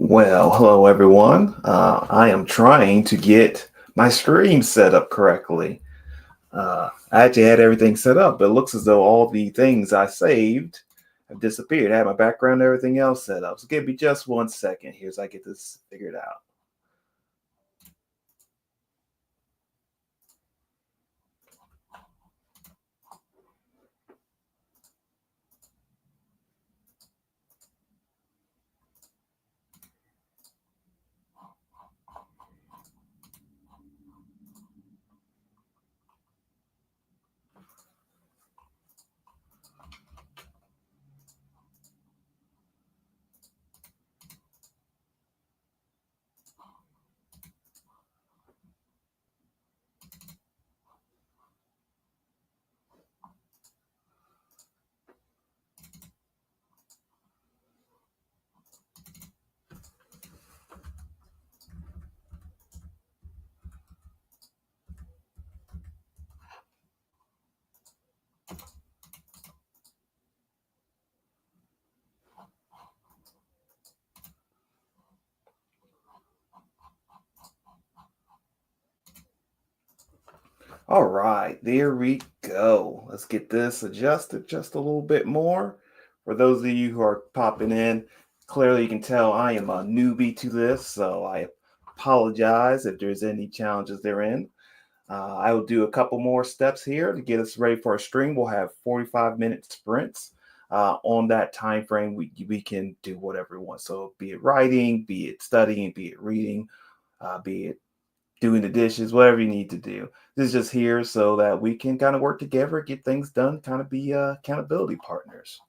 Well, hello everyone. I am trying to get my stream set up correctly. I actually had everything set up, but it looks as though all the things I saved have disappeared. I had my background and everything else set up. So give me just 1 second here as I get this figured out. All right, there we go. Let's get this adjusted just a little bit more. For those of you who are popping in, clearly you can tell I am a newbie to this, so I apologize if there's any challenges therein. I will do a couple more steps here to get us ready for a stream. We'll have 45-minute sprints. On that time frame, we can do whatever we want. So be it writing, be it studying, be it reading, be it doing the dishes, whatever you need to do. This is just here so that we can kind of work together, get things done, kind of be accountability partners.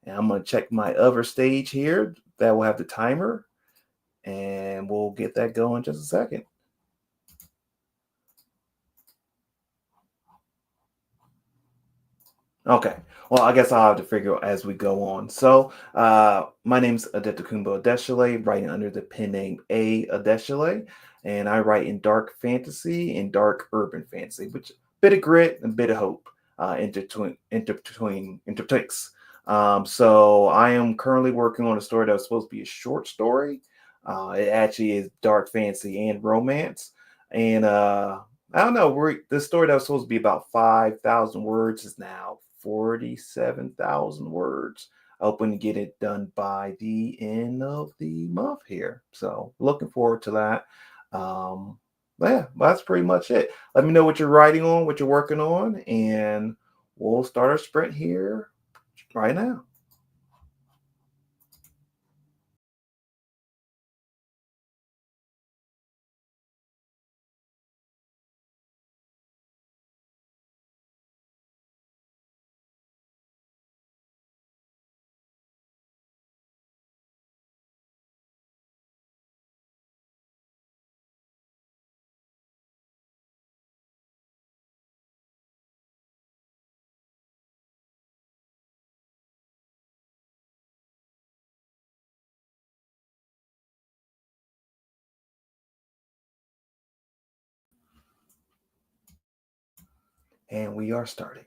And I'm going to check my other stage here that will have the timer, and we'll get that going in just a second. Okay. Well, I guess I'll have to figure out as we go on. So, my name's Adetokunbo Adeshile, writing under the pen name A Adeshile, and I write in dark fantasy and dark urban fantasy, which bit of grit and bit of hope intertwix. So I am currently working on a story that was supposed to be a short story. It actually is dark fantasy and romance, and I don't know. The story that was supposed to be about 5,000 words is now 47,000 words. Hoping to get it done by the end of the month here. So looking forward to that. Yeah, that's pretty much it. Let me know what you're writing on, what you're working on, and we'll start our sprint here right now. And we are starting.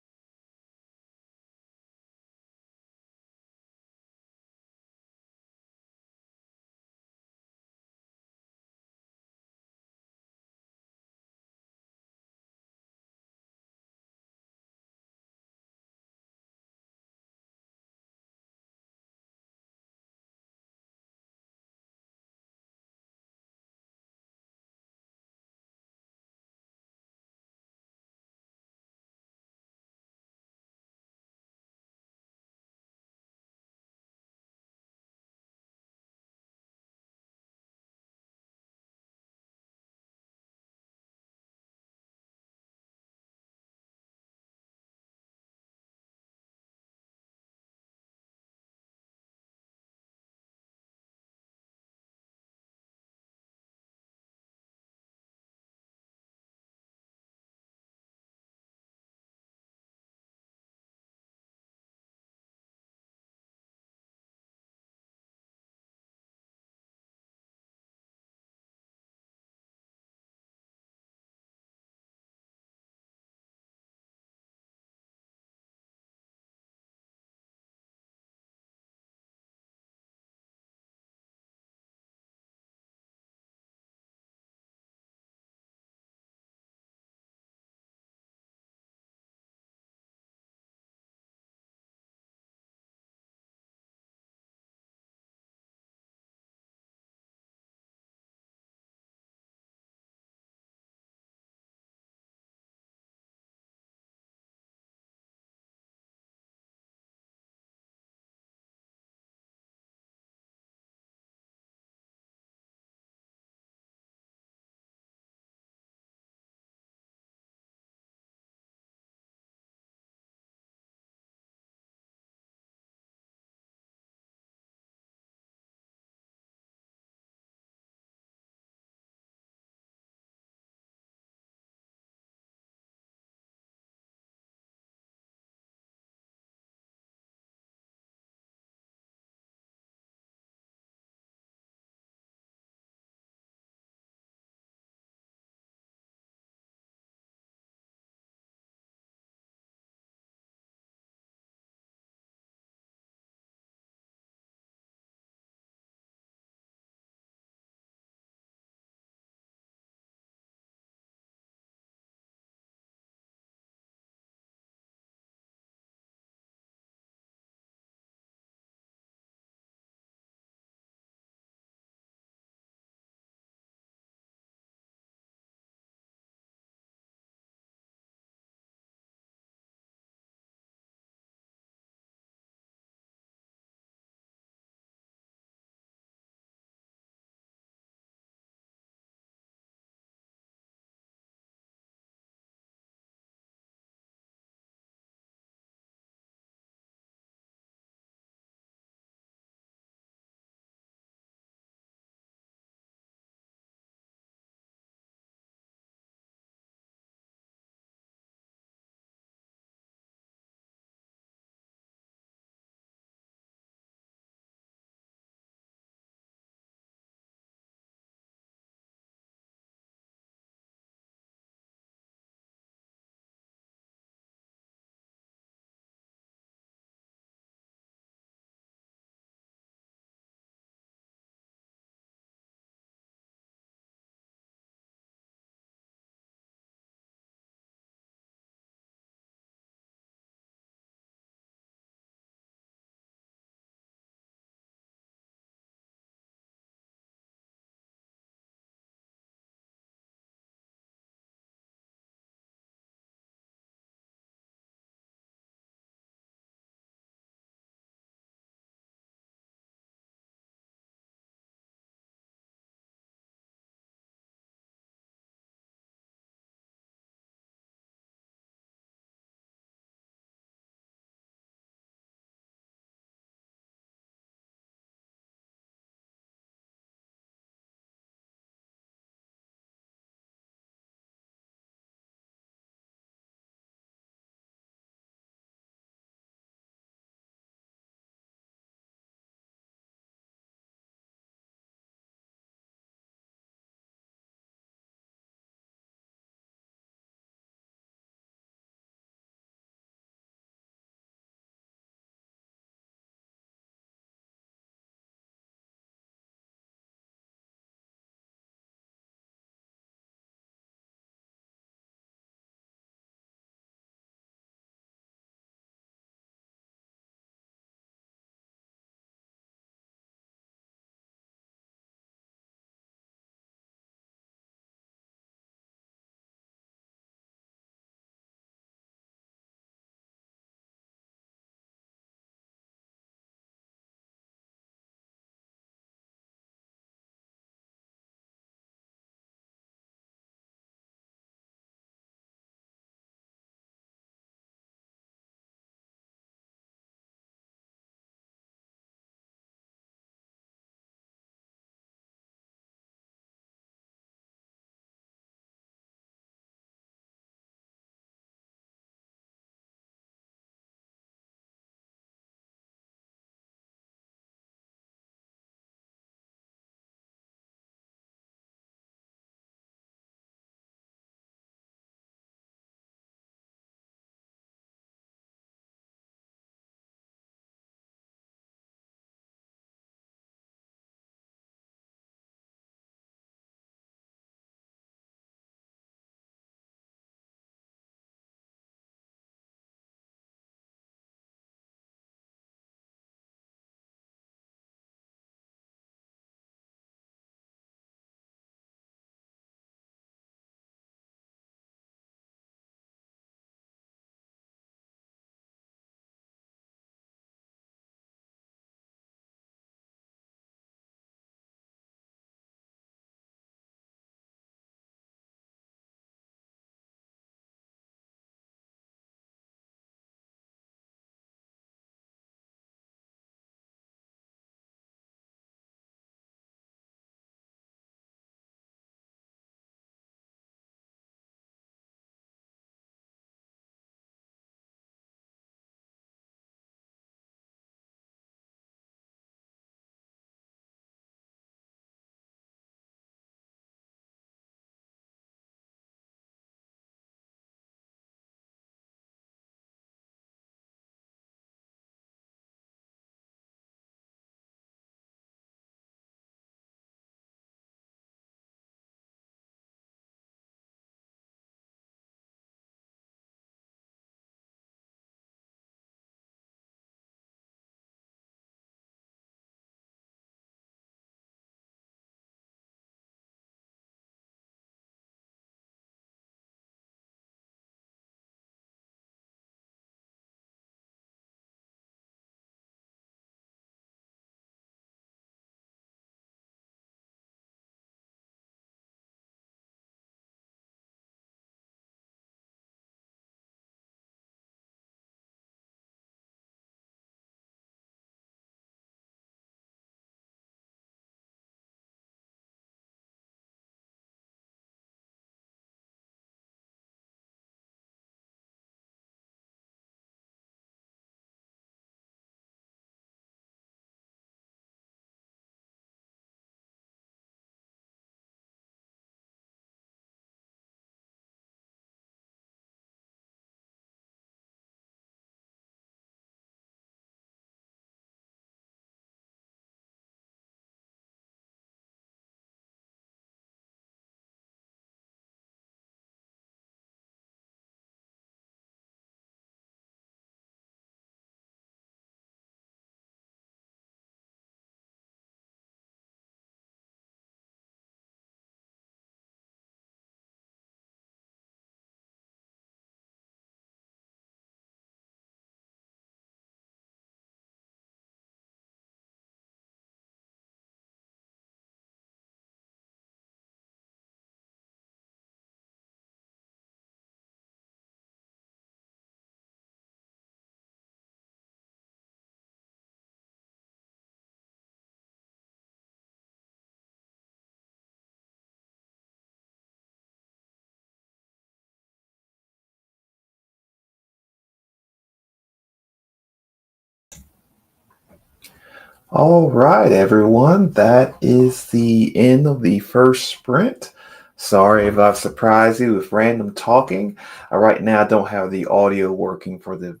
All right, everyone. That is the end of the first sprint. Sorry if I've surprised you with random talking. Right now, I don't have the audio working for the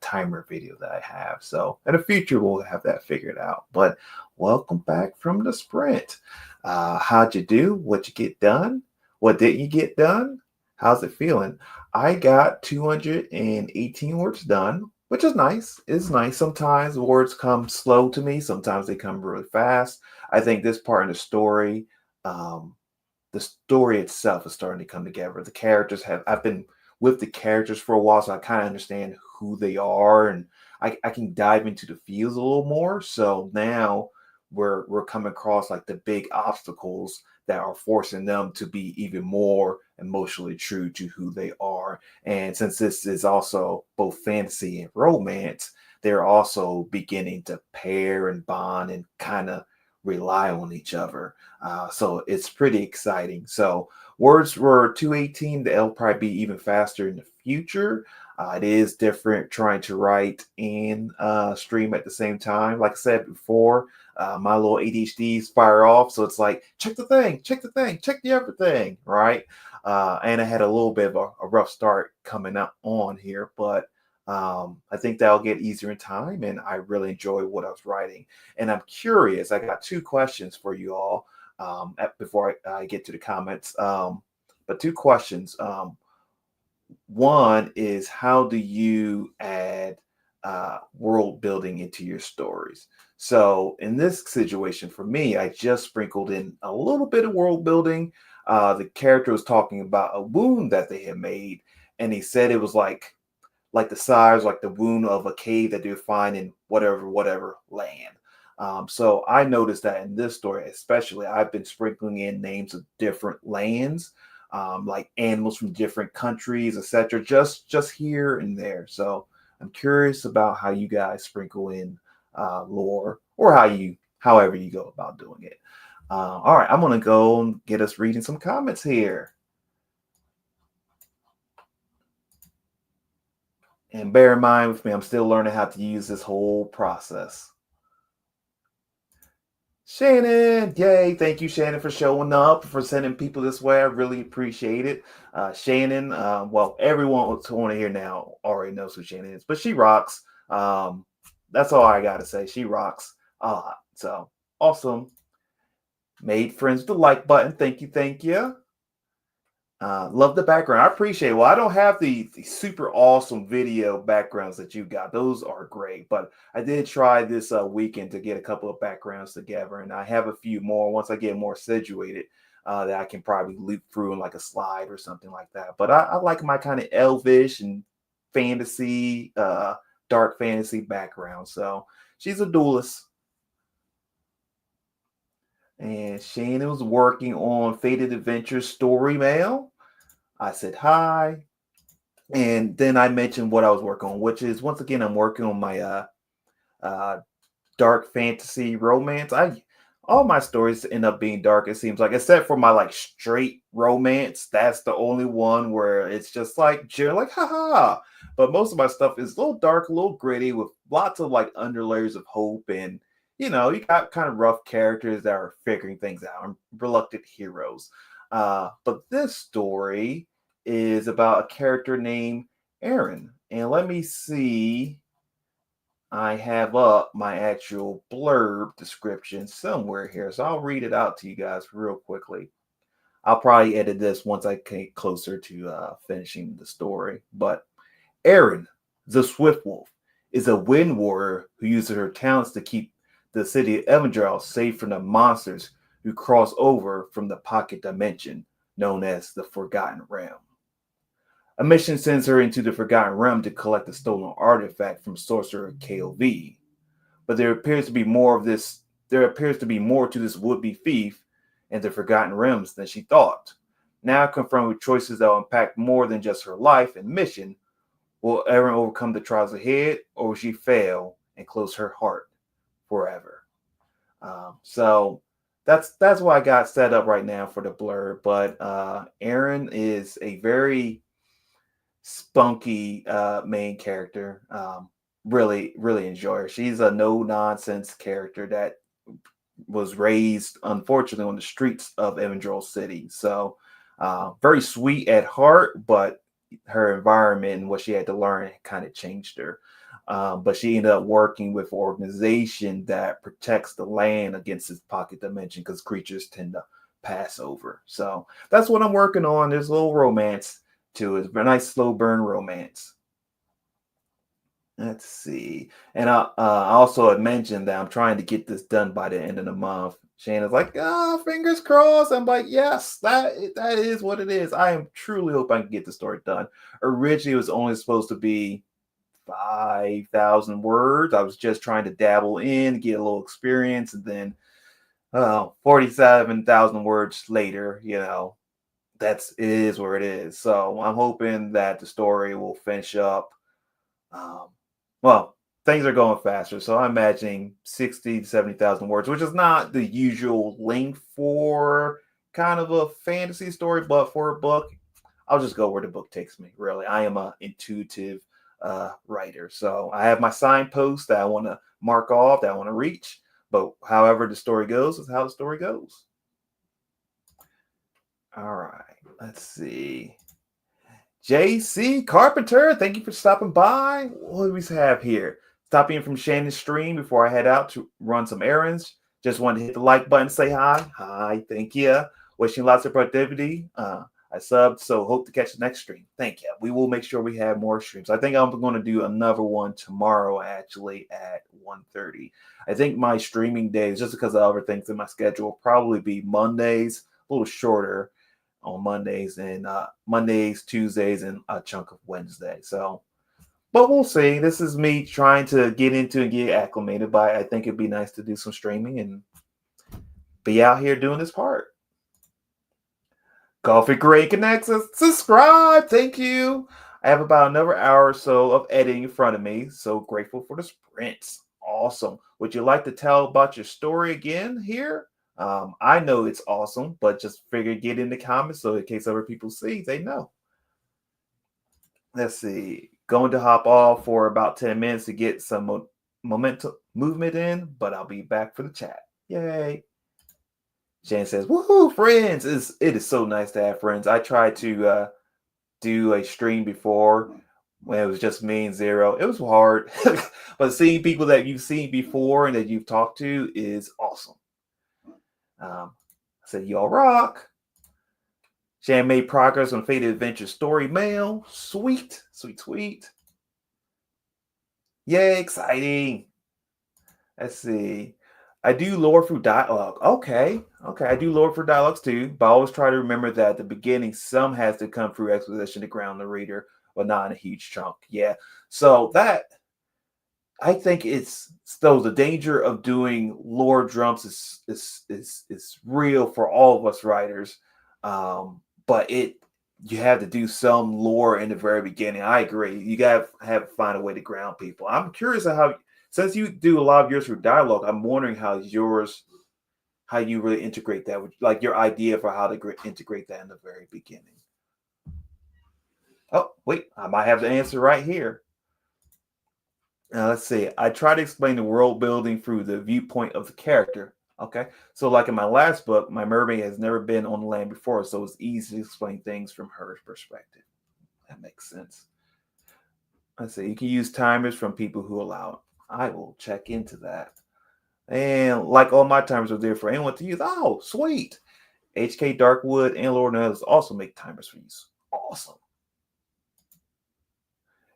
timer video that I have. So in the future, we'll have that figured out. But welcome back from the sprint. How'd you do? What you get done? What didn't you get done? How's it feeling? I got 218 words done, which is nice. It's nice. Sometimes words come slow to me. Sometimes they come really fast. I think this part in um, the story itself is starting to come together. The characters have. I've been with the characters for a while, so I kind of understand who they are, and I can dive into the feels a little more. So now we're coming across like the big obstacles that are forcing them to be even more emotionally true to who they are. And since this is also both fantasy and romance, they're also beginning to pair and bond and kind of rely on each other. So it's pretty exciting. So words were 218. They'll probably be even faster in the future. It is different trying to write and stream at the same time. Like I said before, my little ADHDs fire off. So it's like, check the thing, check the thing, check the other thing, right? And I had a little bit of a rough start coming up on here, but I think that'll get easier in time. And I really enjoy what I was writing. And I'm curious, I got two questions for you all before I get to the comments. But two questions. One is, how do you add world building into your stories? So in this situation, for me, I just sprinkled in a little bit of world building. The character was talking about a wound that they had made, and he said it was like the size, like the wound of a cave that you find in whatever land. So I noticed that in this story, especially, I've been sprinkling in names of different lands, like animals from different countries, etc. Just here and there. So I'm curious about how you guys sprinkle in lore, or however you go about doing it. All right, I'm gonna go and get us reading some comments here. And bear in mind with me, I'm still learning how to use this whole process. Shannon, yay. Thank you, Shannon, for showing up, for sending people this way. I really appreciate it. Shannon, well, everyone who's on here now already knows who Shannon is, but she rocks. That's all I got to say. She rocks a lot. So awesome. Made friends with the like button. Thank you. Thank you. Love the background. I appreciate it. Well, I don't have the super awesome video backgrounds that you got. Those are great. But I did try this weekend to get a couple of backgrounds together, and I have a few more once I get more situated that I can probably loop through in like a slide or something like that. But I like my kind of elvish and fantasy, dark fantasy background. So she's a duelist. And Shannon was working on Fated Adventures story mail. I said hi. And then I mentioned what I was working on, which is, once again, I'm working on my uh dark fantasy romance. I All my stories end up being dark, it seems like, except for my like straight romance. That's the only one where it's just like you're like, haha. But most of my stuff is a little dark, a little gritty, with lots of like underlayers of hope. And you got kind of rough characters that are figuring things out, and reluctant heroes. But this story is about a character named Aaron. And let me see, I have up my actual blurb description somewhere here. So I'll read it out to you guys real quickly. I'll probably edit this once I get closer to finishing the story. But Erin, the Swift Wolf, is a wind warrior who uses her talents to keep the city of Evandrel safe from the monsters who cross over from the pocket dimension known as the Forgotten Realm. A mission sends her into the Forgotten Realm to collect a stolen artifact from sorcerer KOV. But there appears to be more of this. There appears to be more to this would-be thief and the Forgotten Realms than she thought. Now confronted with choices that will impact more than just her life and mission, will Erin overcome the trials ahead, or will she fail and close her heart forever? So that's what I got set up right now for the blur. But Erin is a very spunky main character. really, really enjoy her. She's a no nonsense character that was raised, unfortunately, on the streets of Evandrel City. So, very sweet at heart, but her environment and what she had to learn kind of changed her. But she ended up working with an organization that protects the land against its pocket dimension because creatures tend to pass over. So that's what I'm working on. There's a little romance to it. It's a nice slow burn romance. Let's see. And I also had mentioned that I'm trying to get this done by the end of the month. Shannon's like, fingers crossed. I'm like, yes, that is what it is. I am truly hope I can get the story done. Originally, it was only supposed to be 5,000 words. I was just trying to dabble in, get a little experience, and then 47,000 words later, it is where it is. So I'm hoping that the story will finish up. Um, well, things are going faster, so I'm imagining 60 to 70,000 words, which is not the usual length for kind of a fantasy story, but for a book, I'll just go where the book takes me. Really, I am a intuitive writer, so I have my signposts that I want to mark off, that I want to reach. But however the story goes is how the story goes. All right, let's see. JC Carpenter, thank you for stopping by. What do we have here? Stopping in from Shannon's stream before I head out to run some errands. Just wanted to hit the like button, say hi. Hi, thank you. Wishing lots of productivity. I subbed, so hope to catch the next stream. Thank you. We will make sure we have more streams. I think I'm going to do another one tomorrow, actually, at 1:30. I think my streaming days, just because of other things in my schedule, will probably be Mondays, a little shorter on Mondays, and Mondays, Tuesdays, and a chunk of Wednesday. So, but we'll see. This is me trying to get into and get acclimated, but I think it'd be nice to do some streaming and be out here doing this part. Coffee Great connects us. Subscribe. Thank you. I have about another hour or so of editing in front of me. So grateful for the sprints. Awesome. Would you like to tell about your story again here? I know it's awesome, but just figure get in the comments so in case other people see, they know. Let's see. Going to hop off for about 10 minutes to get some momentum movement in, but I'll be back for the chat. Yay. Jan says, woohoo, friends. It is so nice to have friends. I tried to do a stream before when it was just me and Zero. It was hard, but seeing people that you've seen before and that you've talked to is awesome. I said, y'all rock. Shan made progress on Fate Adventure Story Mail. Sweet, sweet, sweet. Yay, exciting. Let's see. I do lore through dialogue. Okay. I do lore through dialogues too, but I always try to remember that at the beginning, some has to come through exposition to ground the reader, but not in a huge chunk. Yeah. So that I think it's still the danger of doing lore dumps is real for all of us writers. But you have to do some lore in the very beginning. I agree. You gotta have find a way to ground people. I'm curious how since you do a lot of yours through dialogue, I'm wondering how you really integrate that with like your idea for how to integrate that in the very beginning. Oh, wait, I might have the answer right here. Let's see. I try to explain the world building through the viewpoint of the character. Okay. So, like in my last book, my mermaid has never been on the land before, so it's easy to explain things from her perspective. That makes sense. Let's see. You can use timers from people who allow it. I will check into that. And like all my timers are there for anyone to use. Oh, sweet. HK Darkwood and Lord Knows also make timers for use. Awesome.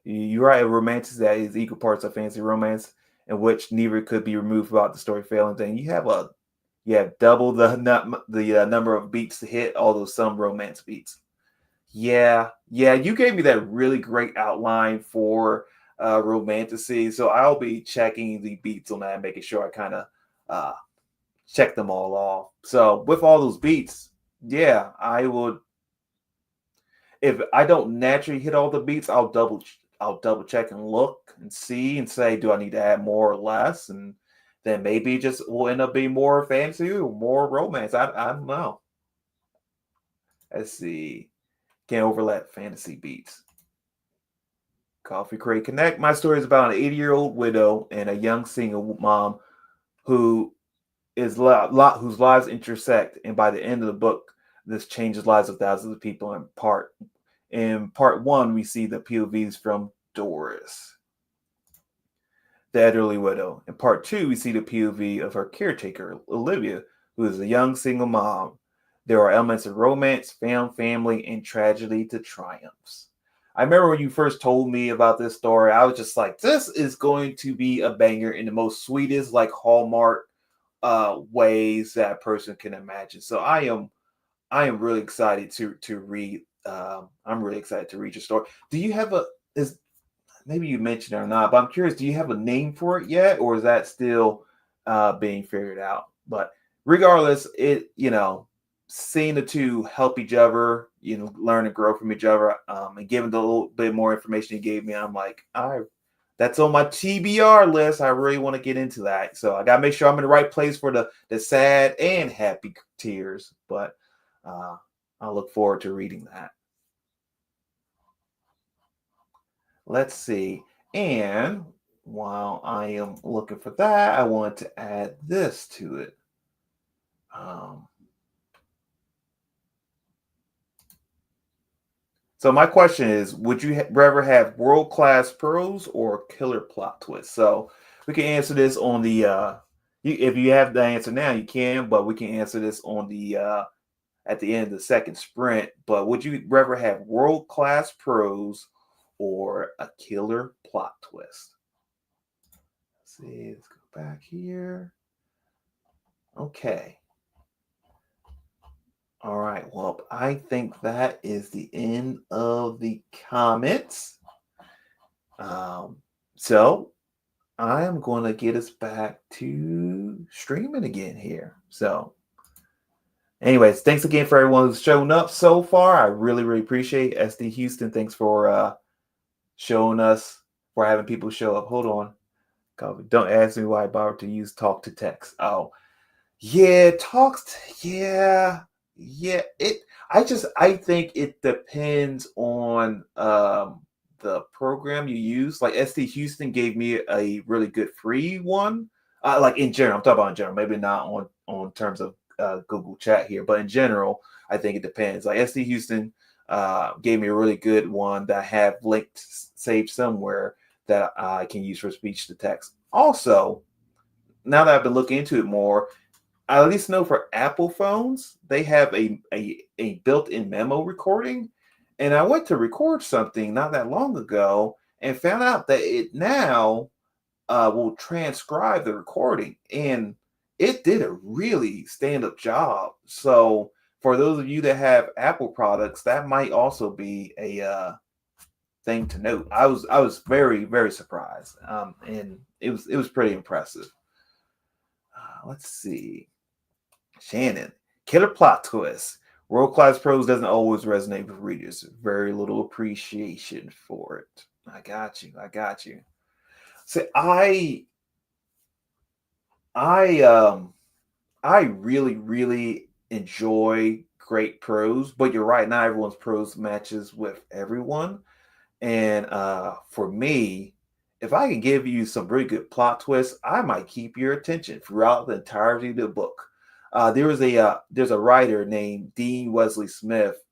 You write a romance that is equal parts of fantasy romance, in which neither could be removed without the story failing. Then you have double the number of beats to hit all those some romance beats. Yeah. You gave me that really great outline for romantasy, so I'll be checking the beats on that, and making sure I kind of check them all off. So with all those beats, yeah, I would. If I don't naturally hit all the beats, I'll double check and look and see and say, do I need to add more or less? And then maybe it just will end up being more fantasy or more romance. I don't know. Let's see. Can't overlap fantasy beats. Coffee Crate Connect. My story is about an 80-year-old widow and a young single mom who whose lives intersect, and by the end of the book, this changes lives of thousands of people. In part one, we see the POVs from Doris, the elderly widow. In part two, we see the POV of her caretaker, Olivia, who is a young single mom. There are elements of romance, found family, and tragedy to triumphs. I remember when you first told me about this story, I was just like, this is going to be a banger in the most sweetest, like Hallmark ways that a person can imagine. So I am really excited to read. I'm really excited to read your story. Do you have a is maybe you mentioned it or not, but I'm curious, do you have a name for it yet, or is that still being figured out? But regardless, seeing the two help each other, learn and grow from each other, and given the little bit more information he gave me, I'm like, that's on my TBR list. I really want to get into that. So I gotta make sure I'm in the right place for the sad and happy tears. But I look forward to reading that. Let's see. And while I am looking for that, I want to add this to it. Um, so my question is, would you rather have world-class prose or killer plot twists? So we can answer this on the if you have the answer now, you can, but we can answer this on the at the end of the second sprint. But would you rather have world-class prose or a killer plot twist? Let's see, let's go back here. Okay. All right. Well, I think that is the end of the comments. So I am going to get us back to streaming again here. So, anyways, thanks again for everyone who's shown up so far. I really, really appreciate it. SD Houston. Thanks for showing us, for having people show up. Hold on. Don't ask me why I bothered to use talk to text. Oh, yeah, yeah, yeah. I think it depends on the program you use. Like SD Houston gave me a really good free one. Like in general, I'm talking about in general, maybe not on terms of Google Chat here, but in general, I think it depends. Like SD Houston gave me a really good one that I have linked saved somewhere that I can use for speech to text. Also, now that I've been looking into it more, I at least know for Apple phones, they have a built-in memo recording. And I went to record something not that long ago and found out that it now will transcribe the recording. And it did a really stand-up job. So for those of you that have Apple products, that might also be a thing to note. I was very, very surprised. And it was pretty impressive. Let's see. Shannon, killer plot twist. World class prose doesn't always resonate with readers. Very little appreciation for it. I got you. I got you. So I I really really enjoy great prose, but you're right. Not everyone's prose matches with everyone. And for me, if I can give you some really good plot twists, I might keep your attention throughout the entirety of the book. There's a writer named Dean Wesley Smith,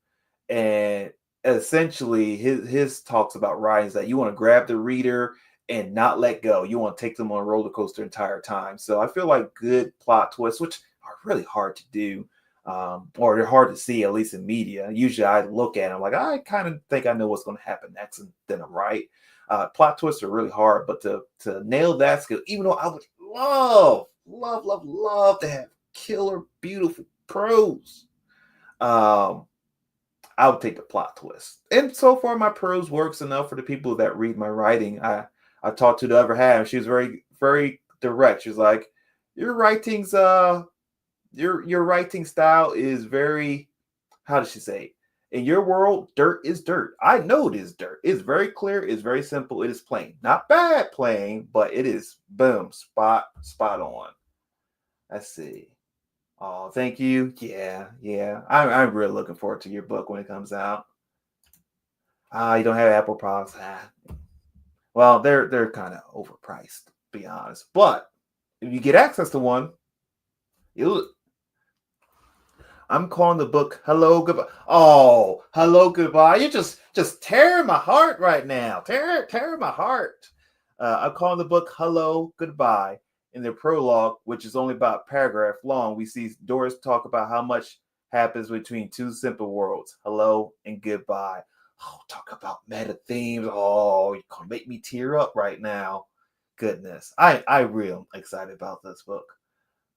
and essentially his talks about writing is that you want to grab the reader and not let go. You want to take them on a roller coaster the entire time. So I feel like good plot twists, which are really hard to do, or they're hard to see, at least in media. Usually I look at them like, I kind of think I know what's going to happen next, and then I'm right. Plot twists are really hard, but to nail that skill, even though I would love to have killer, beautiful prose, um, I would take the plot twist. And so far, my prose works enough for the people that read my writing. I talked to the other half. She was very, very direct. She was like, "Your writing's your writing style is very, how does she say? In your world, dirt is dirt. I know it is dirt. It's very clear. It's very simple. It is plain. Not bad plain, but it is boom, spot on." Let's see. Oh, thank you. Yeah, yeah. I'm really looking forward to your book when it comes out. You don't have Apple products. Well, they're kind of overpriced, to be honest. But if you get access to one, you I'm calling the book Hello Goodbye. Oh, Hello Goodbye. You're just tearing my heart right now. Tearing my heart. I'm calling the book Hello Goodbye. In the prologue, which is only about a paragraph long, we see Doris talk about how much happens between two simple worlds, hello and goodbye. Oh, talk about meta themes. Oh, you're gonna make me tear up right now. Goodness. I really excited about this book.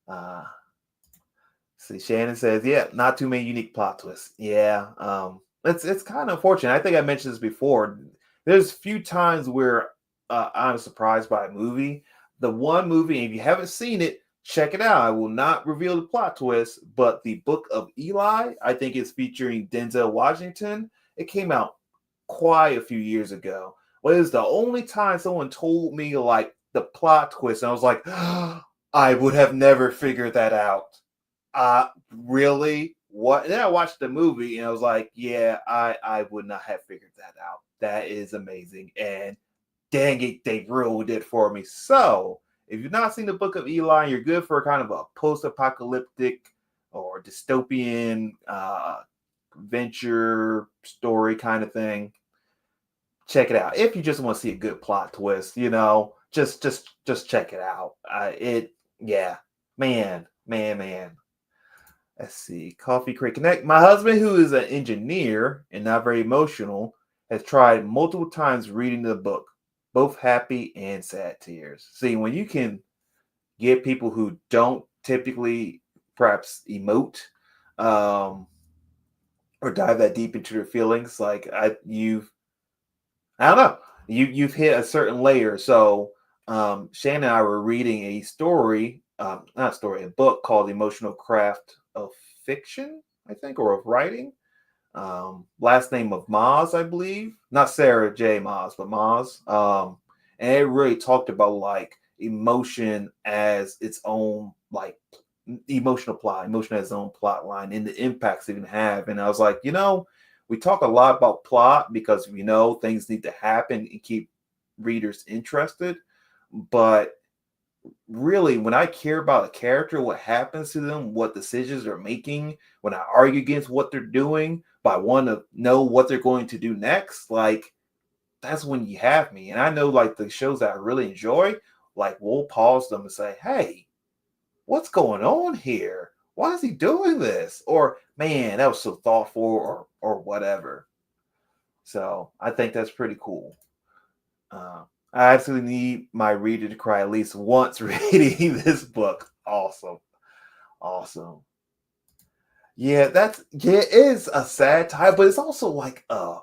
Uh See, Shannon says, yeah, not too many unique plot twists. Yeah, it's kind of unfortunate. I think I mentioned this before. There's few times where I'm surprised by a movie. The one movie, if you haven't seen it, check it out. I will not reveal the plot twist, but the Book of Eli, I think it's featuring Denzel Washington. It came out quite a few years ago. But it's the only time someone told me like the plot twist, and I was like, I would have never figured that out. Really? What? And then I watched the movie and I was like, yeah, I would not have figured that out. That is amazing. And dang it, they ruined it for me. So, if you've not seen the Book of Eli, you're good for kind of a post-apocalyptic or dystopian venture story kind of thing. Check it out. If you just want to see a good plot twist, just check it out. Yeah, man. Let's see. Coffee Crate Connect. My husband, who is an engineer and not very emotional, has tried multiple times reading the book, both happy and sad tears. See, when you can get people who don't typically perhaps emote or dive that deep into their feelings, like I don't know, you've hit a certain layer. So Shannon and I were reading a story, not a story, a book called The Emotional Craft of Fiction, I think, or of writing. Last name of Maz, I believe. Not Sarah J. Maz, but Maz. And it really talked about like emotion as its own like emotion as its own plot line and the impacts it can have. And I was like, we talk a lot about plot because things need to happen and keep readers interested. But really, when I care about a character, what happens to them, what decisions they're making, when I argue against what they're doing, but I want to know what they're going to do next, like that's when you have me. And I know like the shows that I really enjoy, like we'll pause them and say, hey, what's going on here? Why is he doing this? Or man, that was so thoughtful or whatever. So I think that's pretty cool. Uh, I absolutely need my reader to cry at least once reading this book. Awesome. Awesome. Yeah, it is a sad time, but it's also like a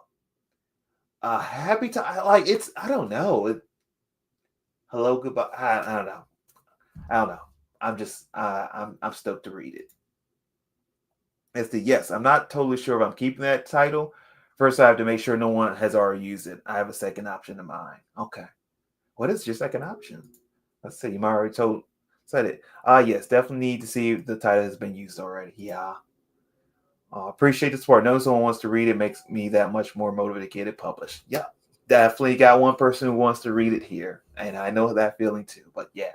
happy time. Like it's I don't know. Hello, goodbye. I don't know. I don't know. I'm stoked to read it. It's the yes. I'm not totally sure if I'm keeping that title. First, I have to make sure no one has already used it. I have a second option in mind. Okay. What is your second option? Let's see. You might already said it. Yes, definitely need to see if the title has been used already. Yeah. Appreciate the support. Knowing someone wants to read it makes me that much more motivated to get it published. Yeah. Definitely got one person who wants to read it here. And I know that feeling too. But yeah,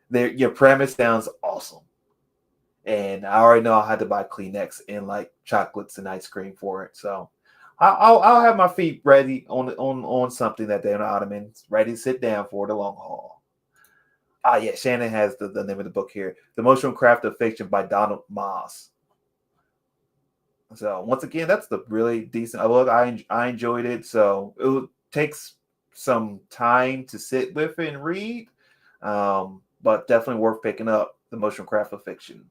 your premise sounds awesome. And I already know I had to buy Kleenex and like chocolates and ice cream for it. So I'll have my feet ready on something that day on the ottoman, ready to sit down for the long haul. Yeah, Shannon has the name of the book here, The Emotional Craft of Fiction by Donald Moss. So once again, that's the really decent book. I enjoyed it. So it takes some time to sit with it and read, but definitely worth picking up. The Emotional Craft of Fiction.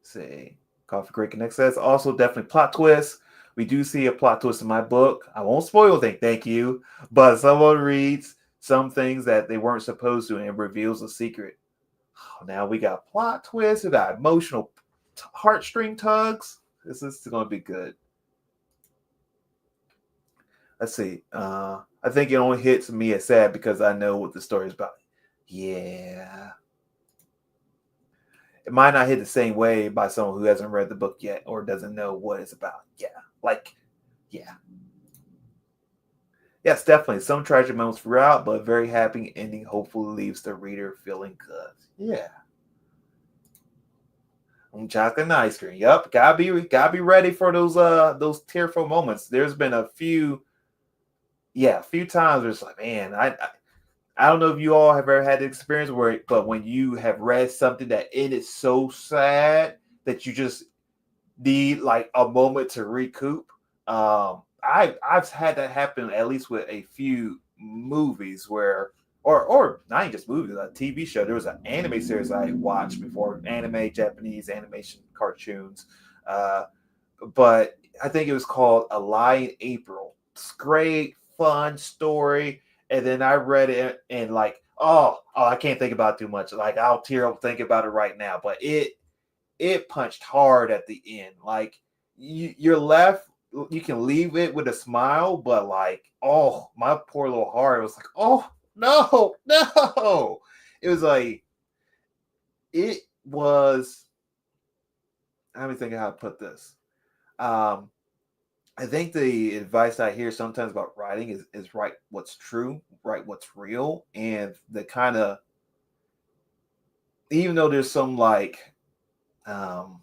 Let's see, Coffee Creek Connect says also definitely plot twist. We do see a plot twist in my book. I won't spoil anything, thank you. But someone reads some things that they weren't supposed to and reveals a secret. Now we got plot twists, we got emotional heartstring tugs. This is going to be good. Let's see. I think it only hits me as sad because I know what the story is about. Yeah. It might not hit the same way by someone who hasn't read the book yet or doesn't know what it's about. Yeah. Like, yeah. Yes, definitely. Some tragic moments throughout, but very happy ending hopefully leaves the reader feeling good. Yeah. Chocolate and ice cream. Yep. Gotta be ready for those tearful moments. There's been a few, yeah, a few times where it's like, man, I don't know if you all have ever had the experience where, but when you have read something that it is so sad that you just need like a moment to recoup. I've had that happen at least with a few movies where, or not even just movies, a TV show. There was an anime series I watched before, anime, Japanese animation cartoons, uh, but I think it was called A Lie in April. It's great, fun story. And then I read it and like, oh, I can't think about it too much. Like I'll tear up thinking about it right now. But it punched hard at the end. Like you're left, you can leave it with a smile, but like, oh, my poor little heart was like, oh no, no. It was like it was. Let me think of how to put this. Um, I think the advice I hear sometimes about writing is write what's true, write what's real, and the kind of, even though there's some like um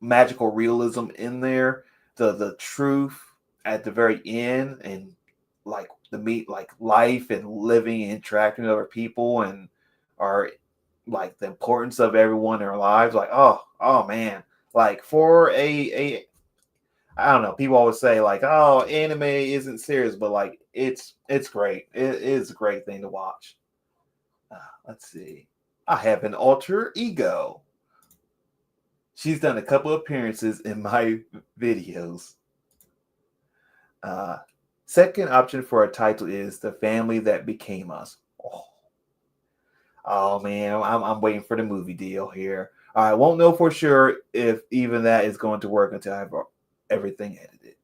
magical realism in there, the truth at the very end, and like the meat, like life and living and interacting with other people, and are like the importance of everyone in our lives. Like, oh man, like for a I don't know. People always say like, "Oh, anime isn't serious," but like, it's great. It is a great thing to watch. Let's see. I have an alter ego. She's done a couple appearances in my videos. Uh, Second option for a title is "The Family That Became Us." Oh man, I'm waiting for the movie deal here. I won't know for sure if even that is going to work until I have everything edited.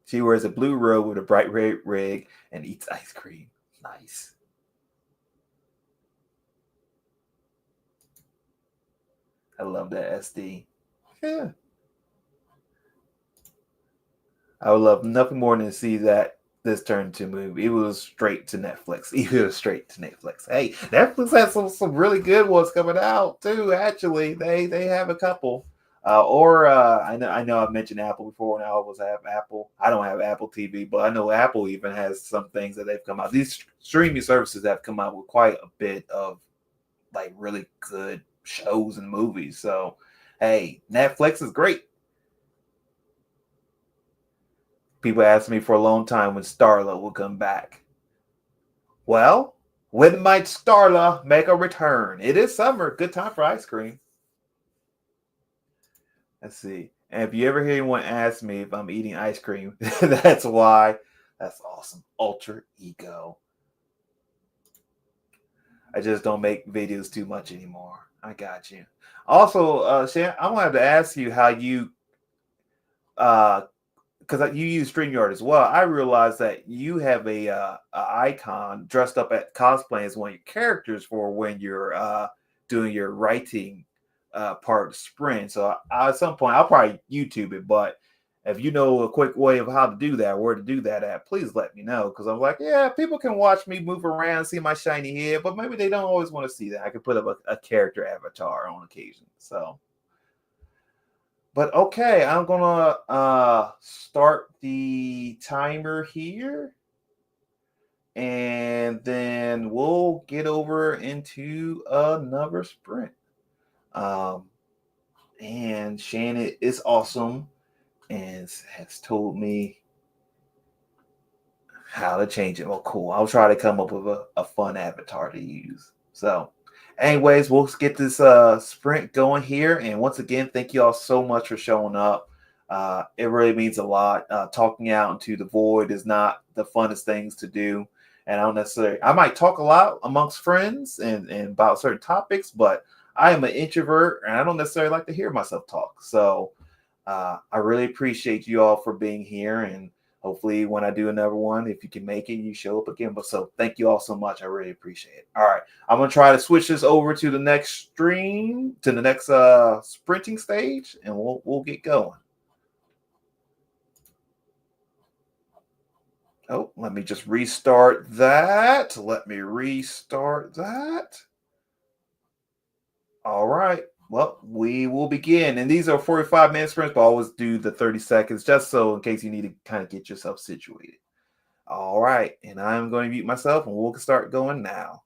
She wears a blue robe with a bright red rig and eats ice cream. Nice. I love that SD. Yeah. I would love nothing more than to see that this turned into a movie. It was straight to Netflix. It was straight to Netflix. Hey, Netflix has some really good ones coming out too. Actually, they have a couple. I know I've mentioned Apple before, and I always have Apple. I don't have Apple TV, but I know Apple even has some things that they've come out. These streaming services have come out with quite a bit of like really good shows and movies. So, hey, Netflix is great. People asked me for a long time when Starla will come back. Well, when might Starla make a return? It is summer. Good time for ice cream. Let's see. And if you ever hear anyone ask me if I'm eating ice cream, that's why. That's awesome. Ultra ego. I just don't make videos too much anymore. I got you. Also, Shan, I'm gonna have to ask you how you uh because you use StreamYard as well. I realized that you have a icon dressed up at cosplay as one of your characters for when you're doing your writing part of the sprint. So at some point, I'll probably YouTube it. But if you know a quick way of how to do that, where to do that at, please let me know. Because I'm like, yeah, people can watch me move around, see my shiny head, but maybe they don't always want to see that. I could put up a character avatar on occasion. So. But okay, I'm gonna start the timer here, and then we'll get over into another sprint. Um, and Shannon is awesome and has told me how to change it. Oh, cool. I'll try to come up with a fun avatar to use. So, anyways, we'll get this sprint going here. And once again, thank you all so much for showing up. It really means a lot. Talking out into the void is not the funnest things to do. And I don't necessarily, I might talk a lot amongst friends and about certain topics, but I am an introvert and I don't necessarily like to hear myself talk. So I really appreciate you all for being here. And hopefully, when I do another one, if you can make it, you show up again. But so thank you all so much. I really appreciate it. All right. I'm gonna try to switch this over to the next stream, to the next sprinting stage, and we'll get going. Oh, let me just restart that. Let me restart that. All right. Well, we will begin. And these are 45-minute sprints, but always do the 30 seconds just so in case you need to kind of get yourself situated. All right. And I'm going to mute myself and we'll start going now.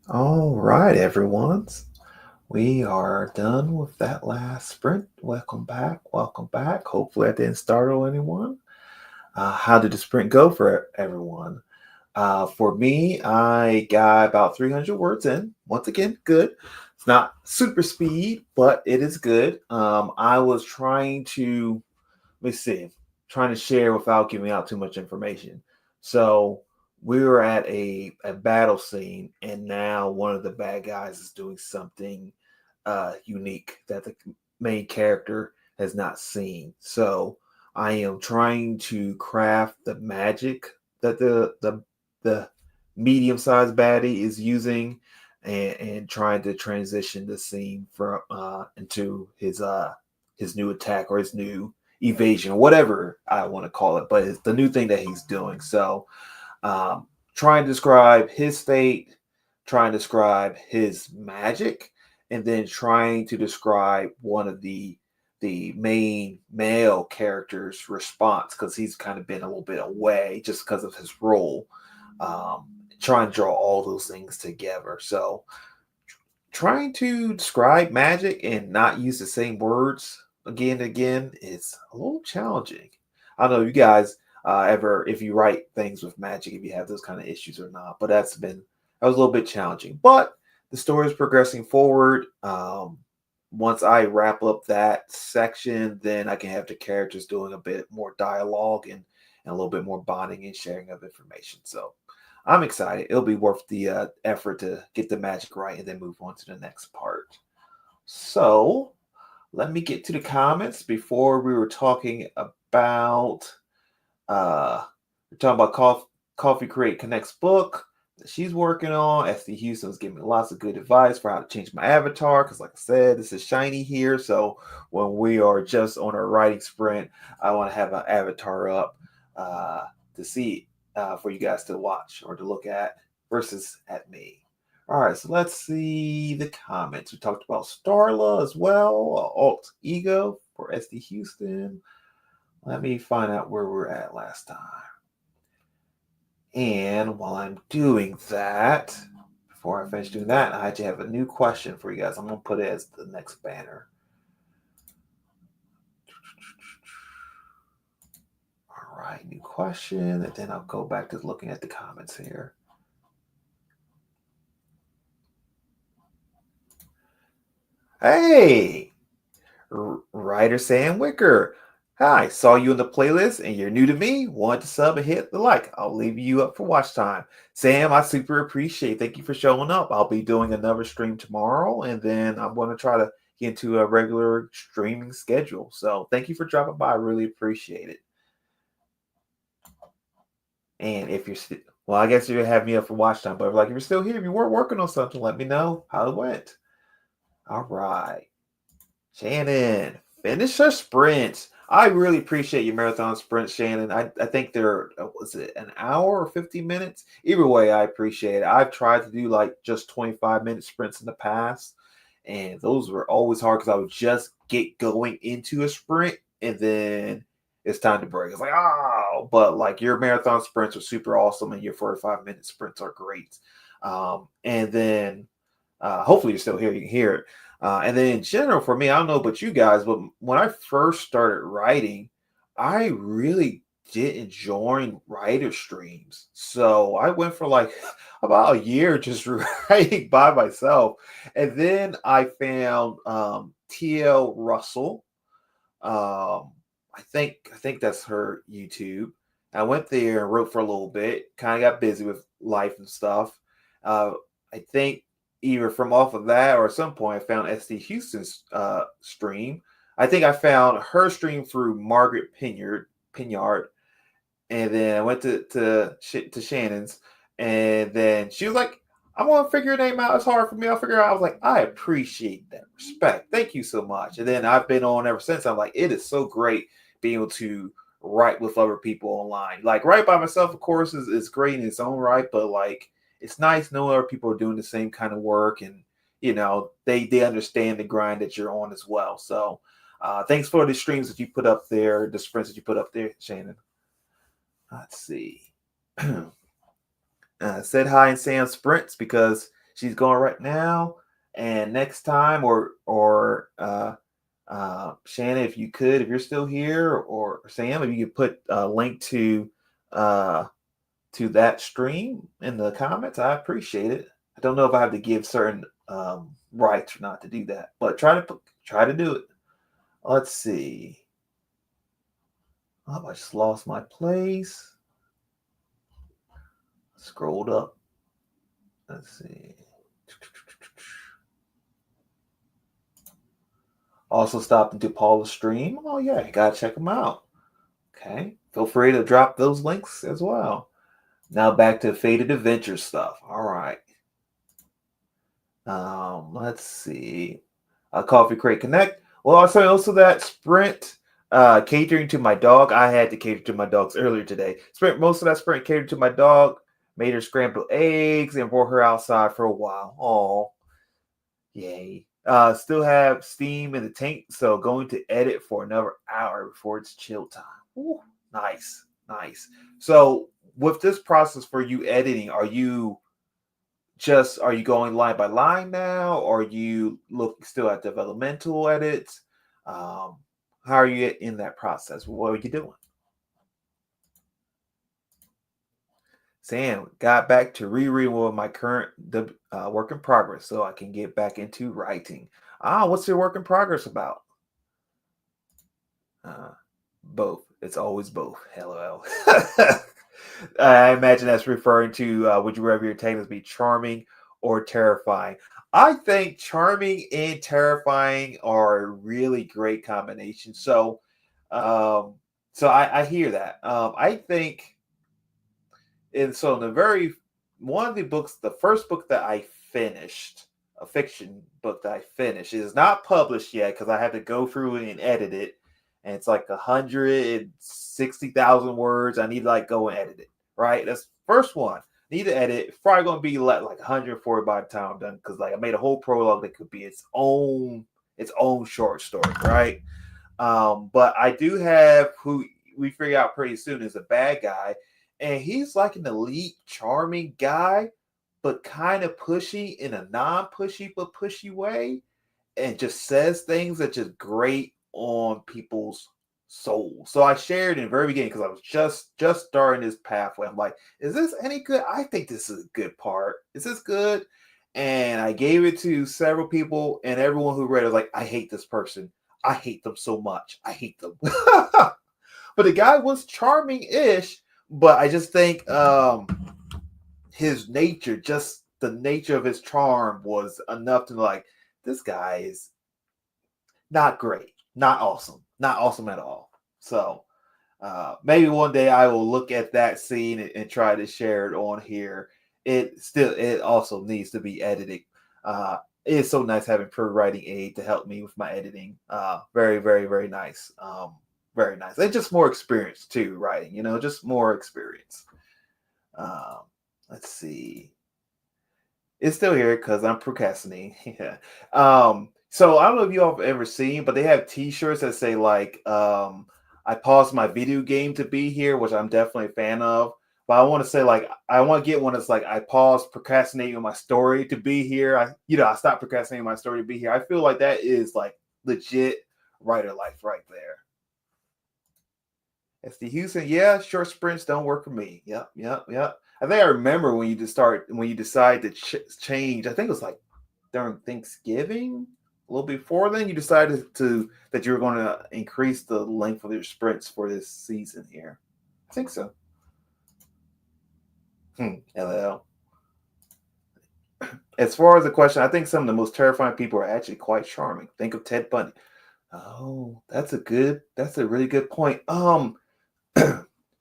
All right, everyone. We are done with that last sprint. Welcome back. Welcome back. Hopefully, I didn't startle anyone. How did the sprint go for everyone? For me, I got about 300 words in. Once again, good. It's not super speed, but it is good. I was trying to, let me see, trying to share without giving out too much information. So we were at a battle scene, and now one of the bad guys is doing something unique that the main character has not seen. So I am trying to craft the magic that the medium sized baddie is using, and trying to transition the scene from into his new attack or his new evasion or whatever I want to call it, but it's the new thing that he's doing. So um, trying to describe his state, trying to describe his magic, and then trying to describe one of the main male character's response because he's kind of been a little bit away just because of his role. Um, Trying to draw all those things together. So trying to describe magic and not use the same words again and again is a little challenging. I don't know you guys ever if you write things with magic if you have those kind of issues or not, but that was a little bit challenging. But the story is progressing forward. Once I wrap up that section, then I can have the characters doing a bit more dialogue and a little bit more bonding and sharing of information. So I'm excited. It'll be worth the effort to get the magic right and then move on to the next part. So let me get to the comments. Before we were talking about Coffee Create Connect's book that she's working on. SD Houston's giving me lots of good advice for how to change my avatar because, like I said, this is shiny here. So when we are just on our writing sprint, I want to have an avatar up uh, to see for you guys to watch or to look at versus at me. All right, so let's see the comments. We talked about Starla as well, alt ego for SD Houston. Let me find out where we're at last time. And while I'm doing that, before I finish doing that, I actually have a new question for you guys. I'm going to put it as the next banner. All right, new question. And then I'll go back to looking at the comments here. Hey, Writer Sam Wicker. Hi, saw you in the playlist and you're new to me. Want to sub and hit the like. I'll leave you up for watch time. Sam, I super appreciate. Thank you for showing up. I'll be doing another stream tomorrow, and then I'm going to try to get into a regular streaming schedule. So thank you for dropping by. I really appreciate it. And if you're still, well, I guess you have me up for watch time, but like if you're still here, if you weren't working on something, let me know how it went. All right. Shannon, finish her sprints. I really appreciate your marathon sprints, Shannon. I think they're, was it an hour or 50 minutes? Either way, I appreciate it. I've tried to do like just 25-minute sprints in the past, and those were always hard because I would just get going into a sprint and then it's time to break. It's like, oh, but like your marathon sprints are super awesome and your 45-minute sprints are great. And then hopefully you're still here. You can hear it. And then in general, for me, I don't know about you guys, but when I first started writing, I really didn't join writer streams. So I went for like about a year just writing by myself. And then I found TL Russell. I think that's her YouTube. I went there and wrote for a little bit. Kind of got busy with life and stuff. Uh, I think either from off of that or at some point I found SD Houston's stream. I think I found her stream through Margaret Pinyard, and then I went to Shannon's, and then she was like, "I'm gonna figure your name out. It's hard for me. I'll figure it out." I was like, "I appreciate that respect. Thank you so much." And then I've been on ever since. I'm like, it is so great being able to write with other people online. Like write by myself, of course, is great in its own right, but like it's nice knowing other people are doing the same kind of work, and they understand the grind that you're on as well. So thanks for the streams that you put up there, the sprints that you put up there, Shannon. Let's see. Said hi in Sam sprints because she's going right now. And next time, or Shannon, if you could, if you're still here, or Sam, if you could put a link uh, to that stream in the comments, I appreciate it. I don't know if I have to give certain rights or not to do that, but try to do it. Let's see. Oh, I just lost my place. Scrolled up. Let's see. Also stopped into Paula's stream. Oh yeah, you gotta check them out. Okay, feel free to drop those links as well. Now back to Faded Adventure stuff. All right. Let's see. Coffee Crate Connect. Well, also that Sprint catering to my dog. I had to cater to my dogs earlier today. Most of that Sprint catered to my dog. Made her scrambled eggs and brought her outside for a while. Oh, yay. Still have steam in the tank, so going to edit for another hour before it's chill time. Ooh, nice, nice. So with this process for you editing, are you going line by line now, or are you looking still at developmental edits? How are you in that process? What are you doing? Sam, got back to rereading one of my current work in progress so I can get back into writing. What's your work in progress about? Uh, Both. It's always both. LOL. I imagine that's referring to would you rather your titles be charming or terrifying? I think charming and terrifying are a really great combination. Um, I hear that. I think, and so in the very one of the books, the first book that I finished, a fiction book that I finished, is not published yet because I had to go through and edit it, and it's like 160,000 words. I need to like go and edit it. Right, that's the first one. Need to edit. It's probably going to be like 140 by the time I'm done because like I made a whole prologue that could be its own short story. Right. But I do have who we figure out pretty soon is a bad guy, and he's like an elite, charming guy, but kind of pushy in a non-pushy but pushy way, and just says things that just grate on people's souls. So I shared in the very beginning because I was just starting this pathway. I'm like, is this any good? I think this is a good part. Is this good? And I gave it to several people, and everyone who read it was like, I hate this person. I hate them so much. I hate them. But the guy was charming-ish, but I just think his nature, just the nature of his charm was enough to like, this guy is not great, not awesome at all. So maybe one day I will look at that scene and try to share it on here. It also needs to be edited. It's so nice having pro writing aid to help me with my editing. Very, very, very nice. Very nice. And just more experience too, writing, just more experience. Um, let's see. It's still here because I'm procrastinating. Yeah. So I don't know if you all have ever seen, but they have T-shirts that say like, "I paused my video game to be here," which I'm definitely a fan of. But I want to say like, I want to get one that's like, "I paused procrastinating on my story to be here." I stopped procrastinating my story to be here. I feel like that is like legit writer life right there. SD Houston, yeah, short sprints don't work for me. Yep, yep, yep. I think I remember when you decide to change. I think it was like during Thanksgiving, a little before then. You decided that you were going to increase the length of your sprints for this season here. I think so. LL. As far as the question, I think some of the most terrifying people are actually quite charming. Think of Ted Bundy. Oh, that's a really good point.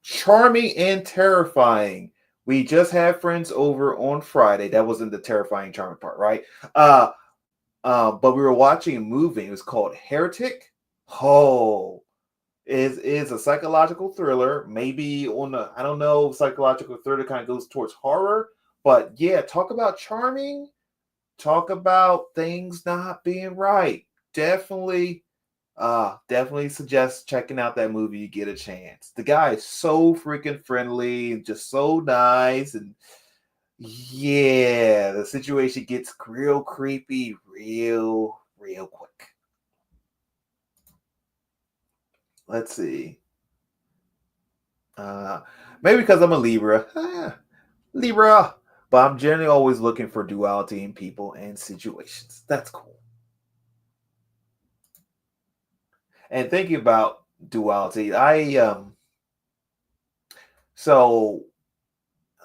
Charming and terrifying. We just had friends over on Friday. That wasn't the terrifying, charming part, right? But we were watching a movie. It was called Heretic. Oh, is a psychological thriller. Maybe I don't know, psychological thriller kind of goes towards horror. But yeah, talk about charming. Talk about things not being right. Definitely suggest checking out that movie. You get a chance. The guy is so freaking friendly and just so nice, and Yeah, the situation gets real creepy real quick. Let's see. Uh, Maybe because I'm a Libra. Libra. But I'm generally always looking for duality in people and situations. That's cool. And thinking about duality, so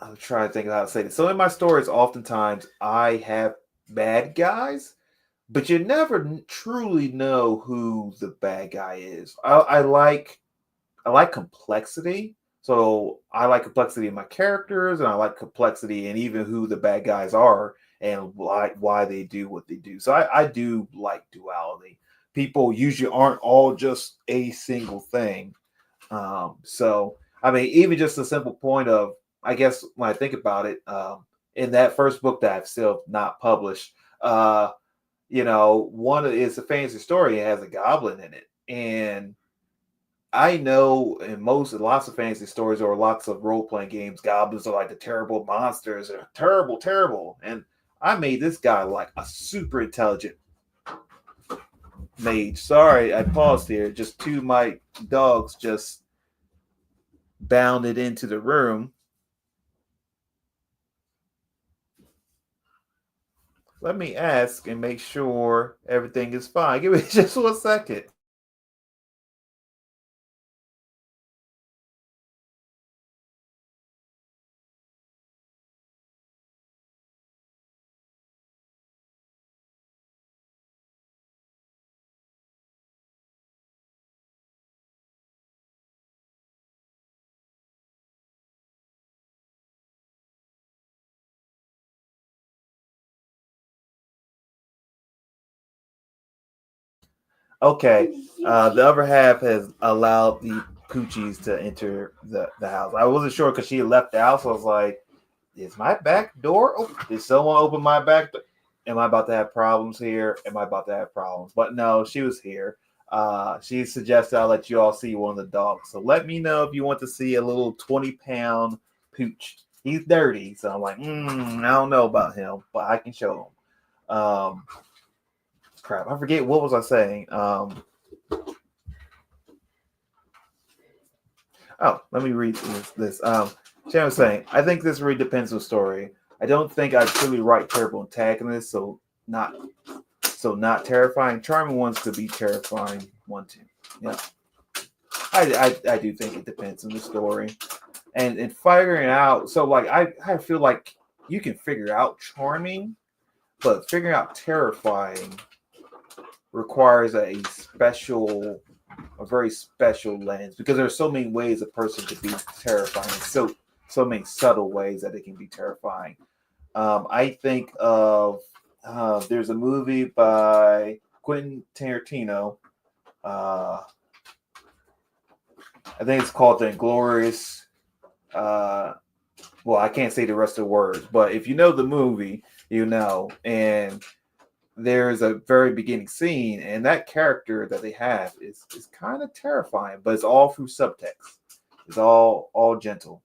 I'm trying to think of how to say this. So in my stories, oftentimes I have bad guys, but you never truly know who the bad guy is. I like complexity. So I like complexity in my characters, and I like complexity in even who the bad guys are and why they do what they do. So I do like duality. People usually aren't all just a single thing. So I mean, even just the simple point of, I guess when I think about it, in that first book that I've still not published, one is a fantasy story. It has a goblin in it, and I know in lots of fantasy stories or lots of role playing games, goblins are like the terrible monsters. They're terrible, terrible. And I made this guy like a super intelligent mage. Sorry, I paused here. Just two of my dogs just bounded into the room. Let me ask and make sure everything is fine. Give me just 1 second. Okay. The other half has allowed the Poochies to enter the house. I wasn't sure because she left the house. I was like, is my back door open? Did someone open my back door? Am I about to have problems here? Am I about to have problems? But no, she was here. She suggested I let you all see one of the dogs. So let me know if you want to see a little 20-pound pooch. He's dirty. So I'm like, I don't know about him, but I can show him. Crap, I forget what was I saying. Let me read this. Shannon was saying, I think this really depends on the story. I don't think I truly write terrible antagonists, not not terrifying. Charming ones could be terrifying one too. Yeah, I do think it depends on the story and figuring out. So like I feel like you can figure out charming, but figuring out terrifying requires a very special lens because there are so many ways a person could be terrifying. So many subtle ways that it can be terrifying. I think of there's a movie by Quentin Tarantino. Uh, I think it's called The Inglorious. Uh, well, I can't say the rest of the words, but if you know the movie, you know. And there's a very beginning scene, and that character that they have is kind of terrifying, but it's all through subtext. It's all gentle.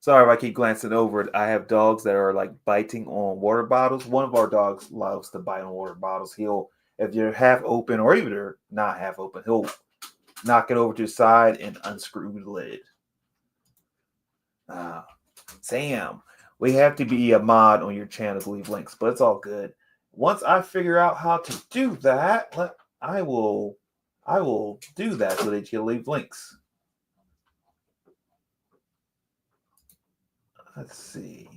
Sorry if I keep glancing over it. I have dogs that are like biting on water bottles. One of our dogs loves to bite on water bottles. He'll, if you're half open or even they're not half open, he'll knock it over to the side and unscrew the lid. Uh, Sam, we have to be a mod on your channel to leave links, but it's all good. Once I figure out how to do that, I will I will do that so that you leave links. Let's see.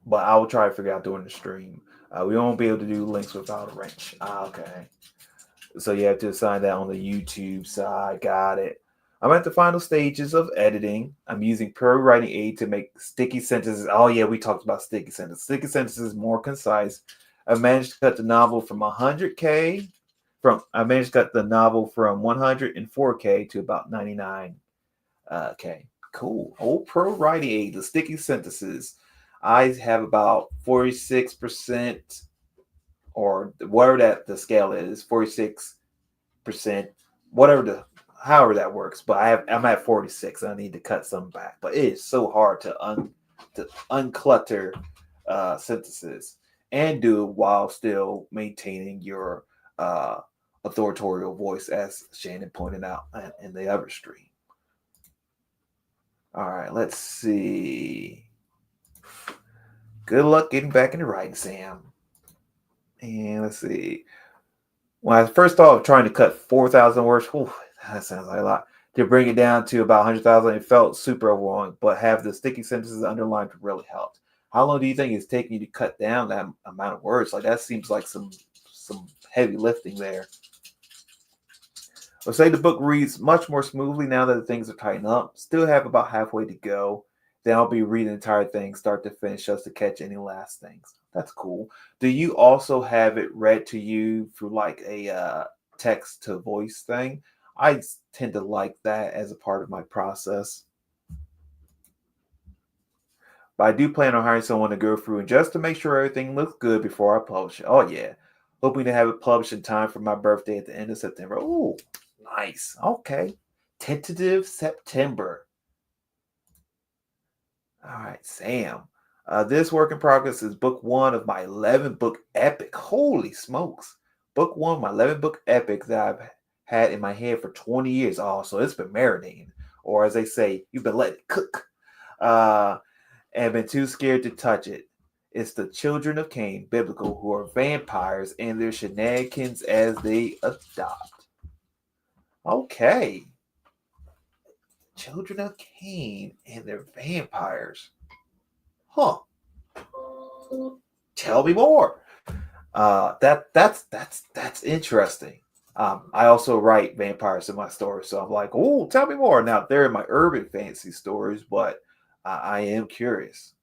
But I will try to figure out during the stream. We won't be able to do links without a wrench. Okay. So you have to assign that on the YouTube side. Got it. I'm at the final stages of editing. I'm using Pro Writing Aid to make sticky sentences. Oh yeah, we talked about sticky sentences. Sticky sentences more concise. I managed to cut the novel from 100K. I managed to cut the novel from 104K to about 99K. Cool. Old Pro Writing Aid, the sticky sentences. I have about 46%, or whatever that the scale is, 46%, whatever however that works. But I'm at 46. I need to cut some back. But it is so hard to to unclutter sentences and do it while still maintaining your authorial voice, as Shannon pointed out in the other stream. All right, let's see. Good luck getting back into writing, Sam. And let's see. When I first thought of trying to cut 4,000 words, whew, that sounds like a lot. To bring it down to about 100,000, it felt super overwhelming, but have the sticky sentences underlined really helped. How long do you think it's taking you to cut down that amount of words? Like, that seems like some heavy lifting there. Let's say the book reads much more smoothly now that things are tightened up. Still have about halfway to go. Then I'll be reading the entire thing, start to finish, just to catch any last things. That's cool. Do you also have it read to you through like a text to voice thing? I tend to like that as a part of my process. But I do plan on hiring someone to go through and just to make sure everything looks good before I publish it. Oh yeah. Hoping to have it published in time for my birthday at the end of September. Oh, nice. Okay. Tentative September. All right, Sam. This work in progress is book 1 of my 11-book epic. Holy smokes. Book 1 of my 11-book epic that I've had in my head for 20 years. Oh, so it's been marinating. Or as they say, you've been letting it cook. And been too scared to touch it. It's the children of Cain, biblical, who are vampires and their shenanigans as they adopt. Okay. Children of Cain and their vampires. Huh. Tell me more. That's interesting. I also write vampires in my stories, so I'm like, oh, tell me more. Now they're in my urban fantasy stories, but I am curious.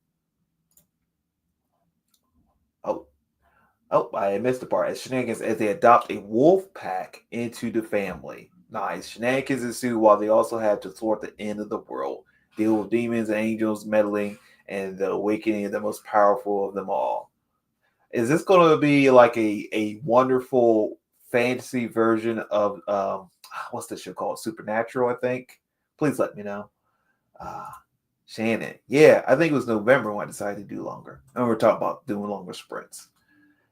Oh, I missed the part. As shenanigans as they adopt a wolf pack into the family. Nice. Shenanigans ensue while they also have to thwart the end of the world, deal with demons and angels meddling, and the awakening of the most powerful of them all. Is this going to be like a wonderful fantasy version of what's this show called? Supernatural, I think. Please let me know. Shannon. Yeah, I think it was November when I decided to do longer. And we're talking about doing longer sprints.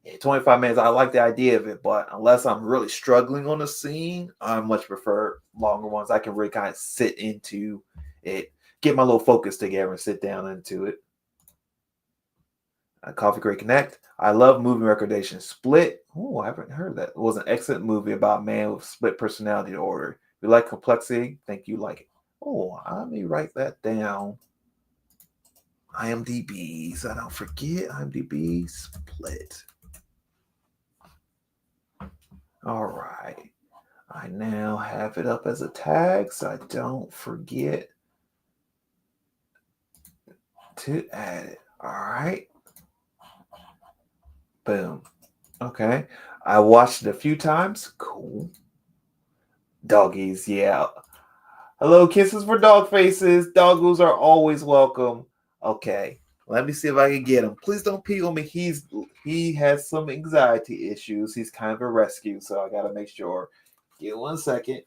Yeah, 25 minutes. I like the idea of it, but unless I'm really struggling on the scene, I much prefer longer ones. I can really kind of sit into it, get my little focus together, and sit down into it. Coffee Great Connect. I love movie recommendation. Split. Oh, I haven't heard that. It was an excellent movie about a man with split personality disorder. If you like complexity, think you like it. Oh, let me write that down. IMDb, so I don't forget. IMDb Split. All right. I now have it up as a tag, so I don't forget to add it. All right. Boom. Okay. I watched it a few times. Cool. Doggies, yeah. Hello, kisses for dog faces. Doggos are always welcome. Okay. Let me see if I can get him. Please don't pee on me. He has some anxiety issues. He's kind of a rescue, so I gotta make sure. Give 1 second.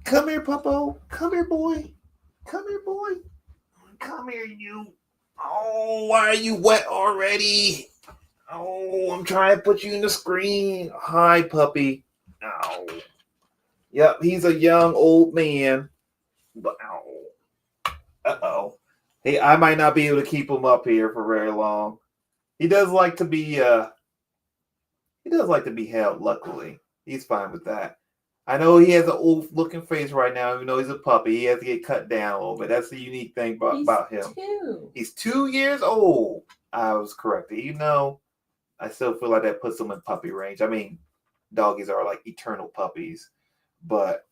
Come here, Puppo. Come here, boy. Come here, boy. Come here, you. Oh, why are you wet already? Oh, I'm trying to put you in the screen. Hi, puppy. Ow. Yep, he's a young old man. But ow. Uh-oh. Hey, I might not be able to keep him up here for very long. He does like to be held, luckily. He's fine with that. I know he has an old looking face right now, even though he's a puppy. He has to get cut down a little bit. That's the unique thing about him. He's 2 years old. I was correct. Even though I still feel like that puts him in puppy range. I mean, doggies are like eternal puppies. But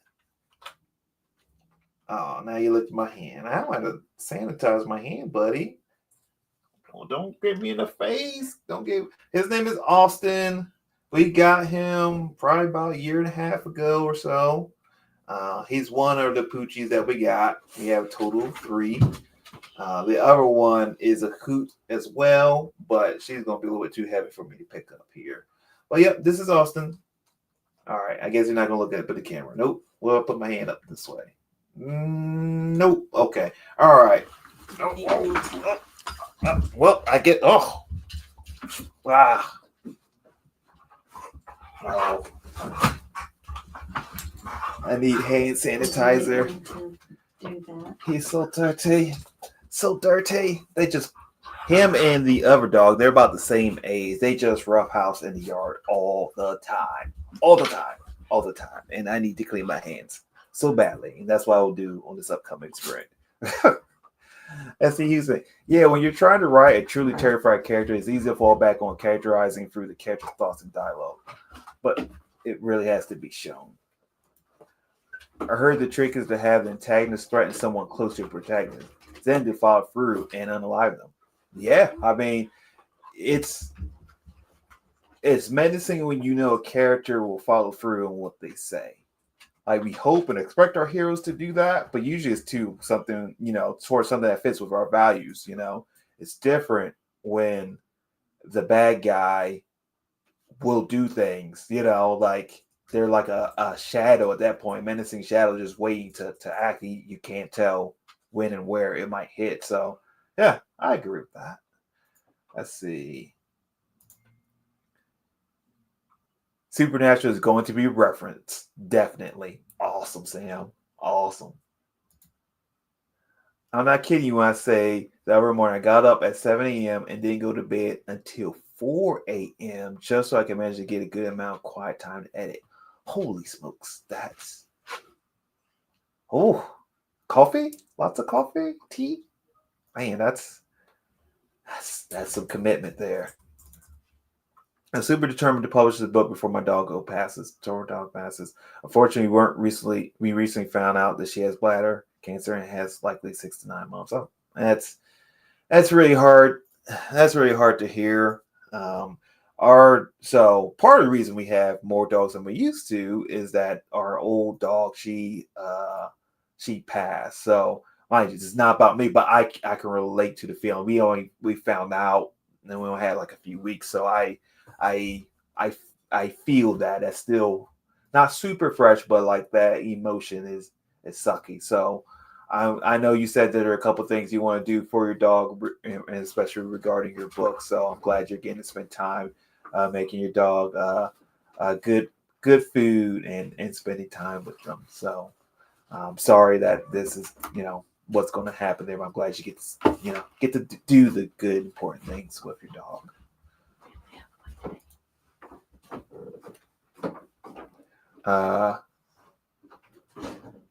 oh, now you look at my hand. I want to sanitize my hand, buddy. Oh, don't get me in the face. Don't get. His name is Austin. We got him probably about a year and a half ago or so. He's one of the poochies that we got. We have a total of 3. The other one is a hoot as well, but she's going to be a little bit too heavy for me to pick up here. But yep, this is Austin. All right, I guess you're not going to look at it but the camera. Nope. Well, I'll put my hand up this way. Nope. Okay. All right. Well, I get. Oh. Ah. Oh. I need hand sanitizer. He's so dirty. So dirty. They just. Him and the other dog, they're about the same age. They just roughhouse in the yard all the time. All the time. All the time. And I need to clean my hands so badly. And that's what I will do on this upcoming sprint. That's the using. Yeah, when you're trying to write a truly terrified character, it's easy to fall back on characterizing through the character's thoughts and dialogue. But it really has to be shown. I heard the trick is to have the antagonist threaten someone close to the protagonist, then to follow through and unalive them. Yeah, I mean, it's it's menacing when you know a character will follow through on what they say. Like we hope and expect our heroes to do that, but usually it's to something, towards something that fits with our values. It's different when the bad guy will do things, like they're like a shadow at that point, menacing shadow just waiting to act. You can't tell when and where it might hit. So yeah, I agree with that. Let's see. Supernatural is going to be referenced. Definitely. Awesome, Sam. Awesome. I'm not kidding you when I say the other morning I got up at 7 a.m. and didn't go to bed until 4 a.m. just so I can manage to get a good amount of quiet time to edit. Holy smokes. That's. Oh, coffee? Lots of coffee? Tea? Man, that's some commitment there. I'm super determined to publish this book before my doggo passes. Unfortunately, we recently found out that she has bladder cancer and has likely 6 to 9 months. So that's really hard. That's really hard to hear. So part of the reason we have more dogs than we used to is that our old dog she passed. So mind you, it's not about me, but I can relate to the feeling. We found out and then we only had like a few weeks, so I I I feel that that's still not super fresh, but like that emotion is sucky. So I know you said that there are a couple things you want to do for your dog, and especially regarding your book. So I'm glad you're getting to spend time making your dog good food and spending time with them. So I'm sorry that this is what's going to happen there. But I'm glad you get to do the good important things with your dog.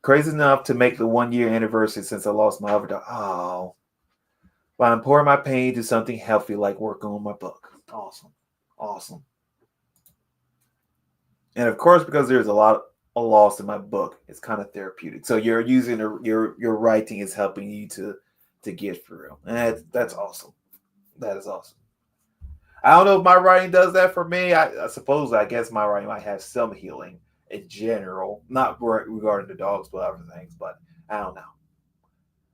Crazy enough to make the 1 year anniversary since I lost my other dog. Oh, but I'm pouring my pain to something healthy like working on my book. Awesome, awesome. And of course, because there's a lot of loss in my book, it's kind of therapeutic. So you're using your writing is helping you to get through, and that's awesome. That is awesome. I don't know if my writing does that for me. I suppose I guess my writing might have some healing in general, not regarding the dogs, but other things. But I don't know.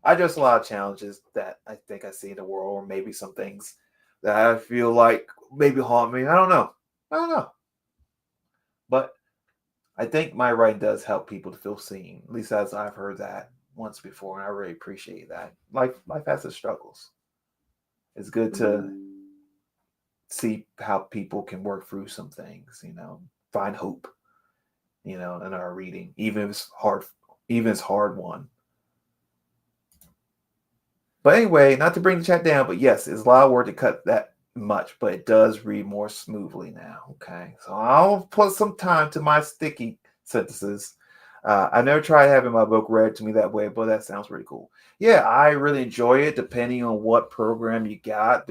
I just a lot of challenges that I think I see in the world, or maybe some things that I feel like maybe haunt me. I don't know. I don't know. But I think my writing does help people to feel seen. At least as I've heard that once before, and I really appreciate that. Life has its struggles. It's good to see how people can work through some things, find hope, in our reading, even if it's hard, even if it's hard one. But anyway, not to bring the chat down, but yes, it's a lot of work to cut that much, but it does read more smoothly now. Okay, so I'll put some time to my sticky sentences. I never tried having my book read to me that way, but that sounds really cool. Yeah, I really enjoy it. Depending on what program you got,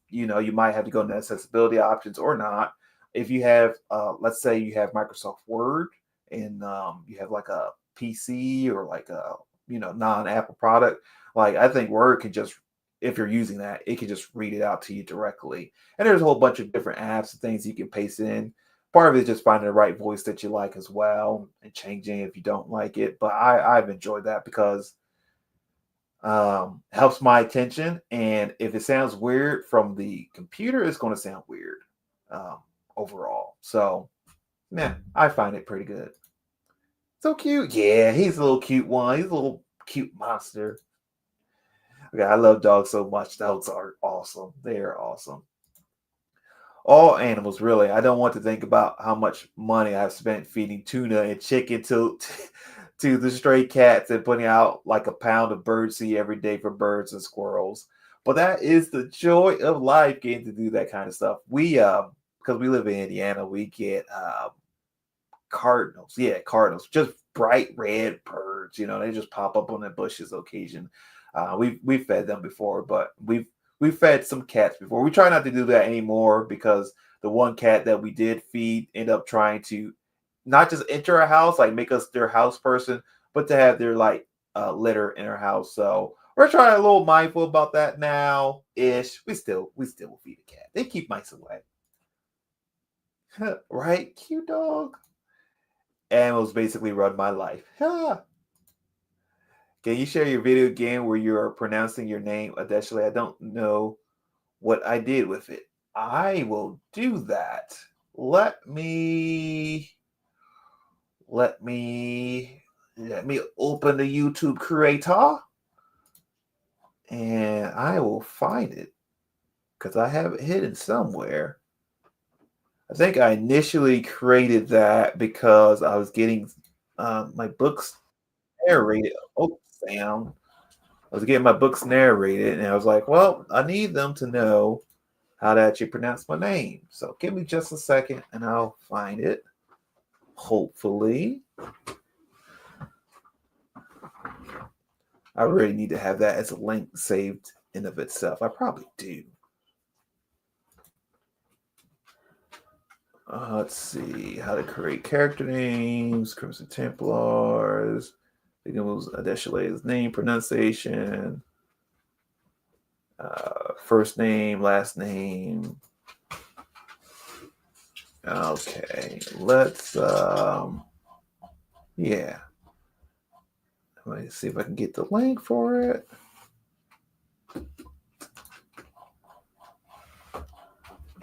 you might have to go into accessibility options or not. If you have, let's say you have Microsoft Word and you have like a PC or like a non-Apple product, like I think Word can just, if you're using that, it can just read it out to you directly. And there's a whole bunch of different apps and things you can paste in. Part of it is just finding the right voice that you like as well and changing it if you don't like it. But I've enjoyed that because helps my attention. And if it sounds weird from the computer, it's going to sound weird overall. So, yeah, I find it pretty good. So cute. Yeah, he's a little cute one. He's a little cute monster. Okay, I love dogs so much. Dogs are awesome. They are awesome. All animals, really. I don't want to think about how much money I've spent feeding tuna and chicken to the stray cats and putting out like a pound of birdseed every day for birds and squirrels. But that is the joy of life, getting to do that kind of stuff. We because we live in Indiana, we get cardinals. Yeah, cardinals. Just bright red birds. They just pop up on the bushes occasion. We've fed them before, but we've fed some cats before. We try not to do that anymore because the one cat that we did feed ended up trying to not just enter our house, like make us their house person, but to have their like litter in our house. So we're trying a little mindful about that now ish. We still will feed a cat. They keep mice away. Right? Cute dog. Animals basically run my life. Can you share your video game where you are pronouncing your name, Adeshile? I don't know what I did with it. I will do that. Let me let me let me open the YouTube creator and I will find it because I have it hidden somewhere. I think I initially created that because I was getting my books narrated. Oh, Sam. I was getting my books narrated, and I was like, well, I need them to know how to actually pronounce my name. So give me just a second, and I'll find it. Hopefully. I really need to have that as a link saved in of itself. I probably do. Let's see how to create character names, Crimson Templars, begins Adeshile's name pronunciation, first name, last name. Okay, let's yeah. Let me see if I can get the link for it.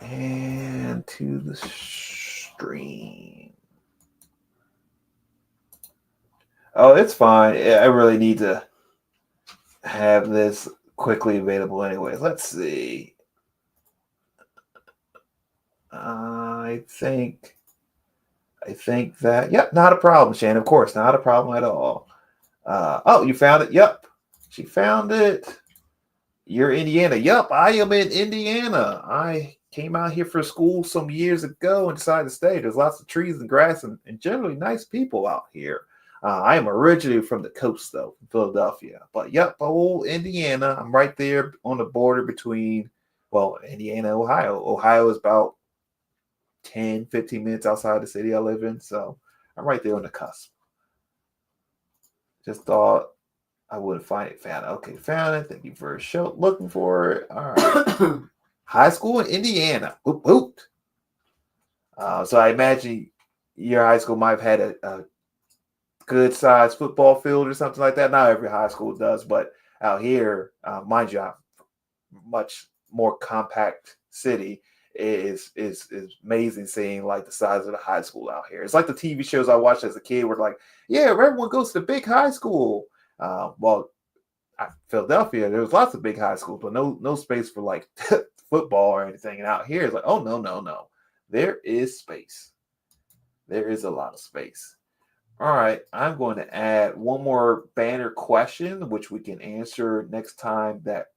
And to the stream. Oh, it's fine. I really need to have this quickly available anyways. Let's see. I think that, yep, not a problem, Shane. Of course, not a problem at all. Oh, you found it? Yep. She found it. You're Indiana. Yep, I am in Indiana. I came out here for school some years ago and decided to stay. There's lots of trees and grass and generally nice people out here. I am originally from the coast, though, from Philadelphia. But yep, old Indiana. I'm right there on the border between, well, Indiana, Ohio. Ohio is about 10, 15 minutes outside the city I live in. So I'm right there on the cusp. Just thought I wouldn't find it. Found it. Okay, found it. Thank you for looking for it. All right. High school in Indiana. Whoop, whoop. So I imagine your high school might have had a good sized football field or something like that. Not every high school does, but out here, mind you, much more compact city. Is amazing seeing like the size of the high school out here. It's like the TV shows I watched as a kid where like, yeah, everyone goes to the big high school. Well, Philadelphia, there was lots of big high schools, but no space for like football or anything. And out here, it's like, oh no, there is space. There is a lot of space. All right, I'm going to add one more banner question, which we can answer next time that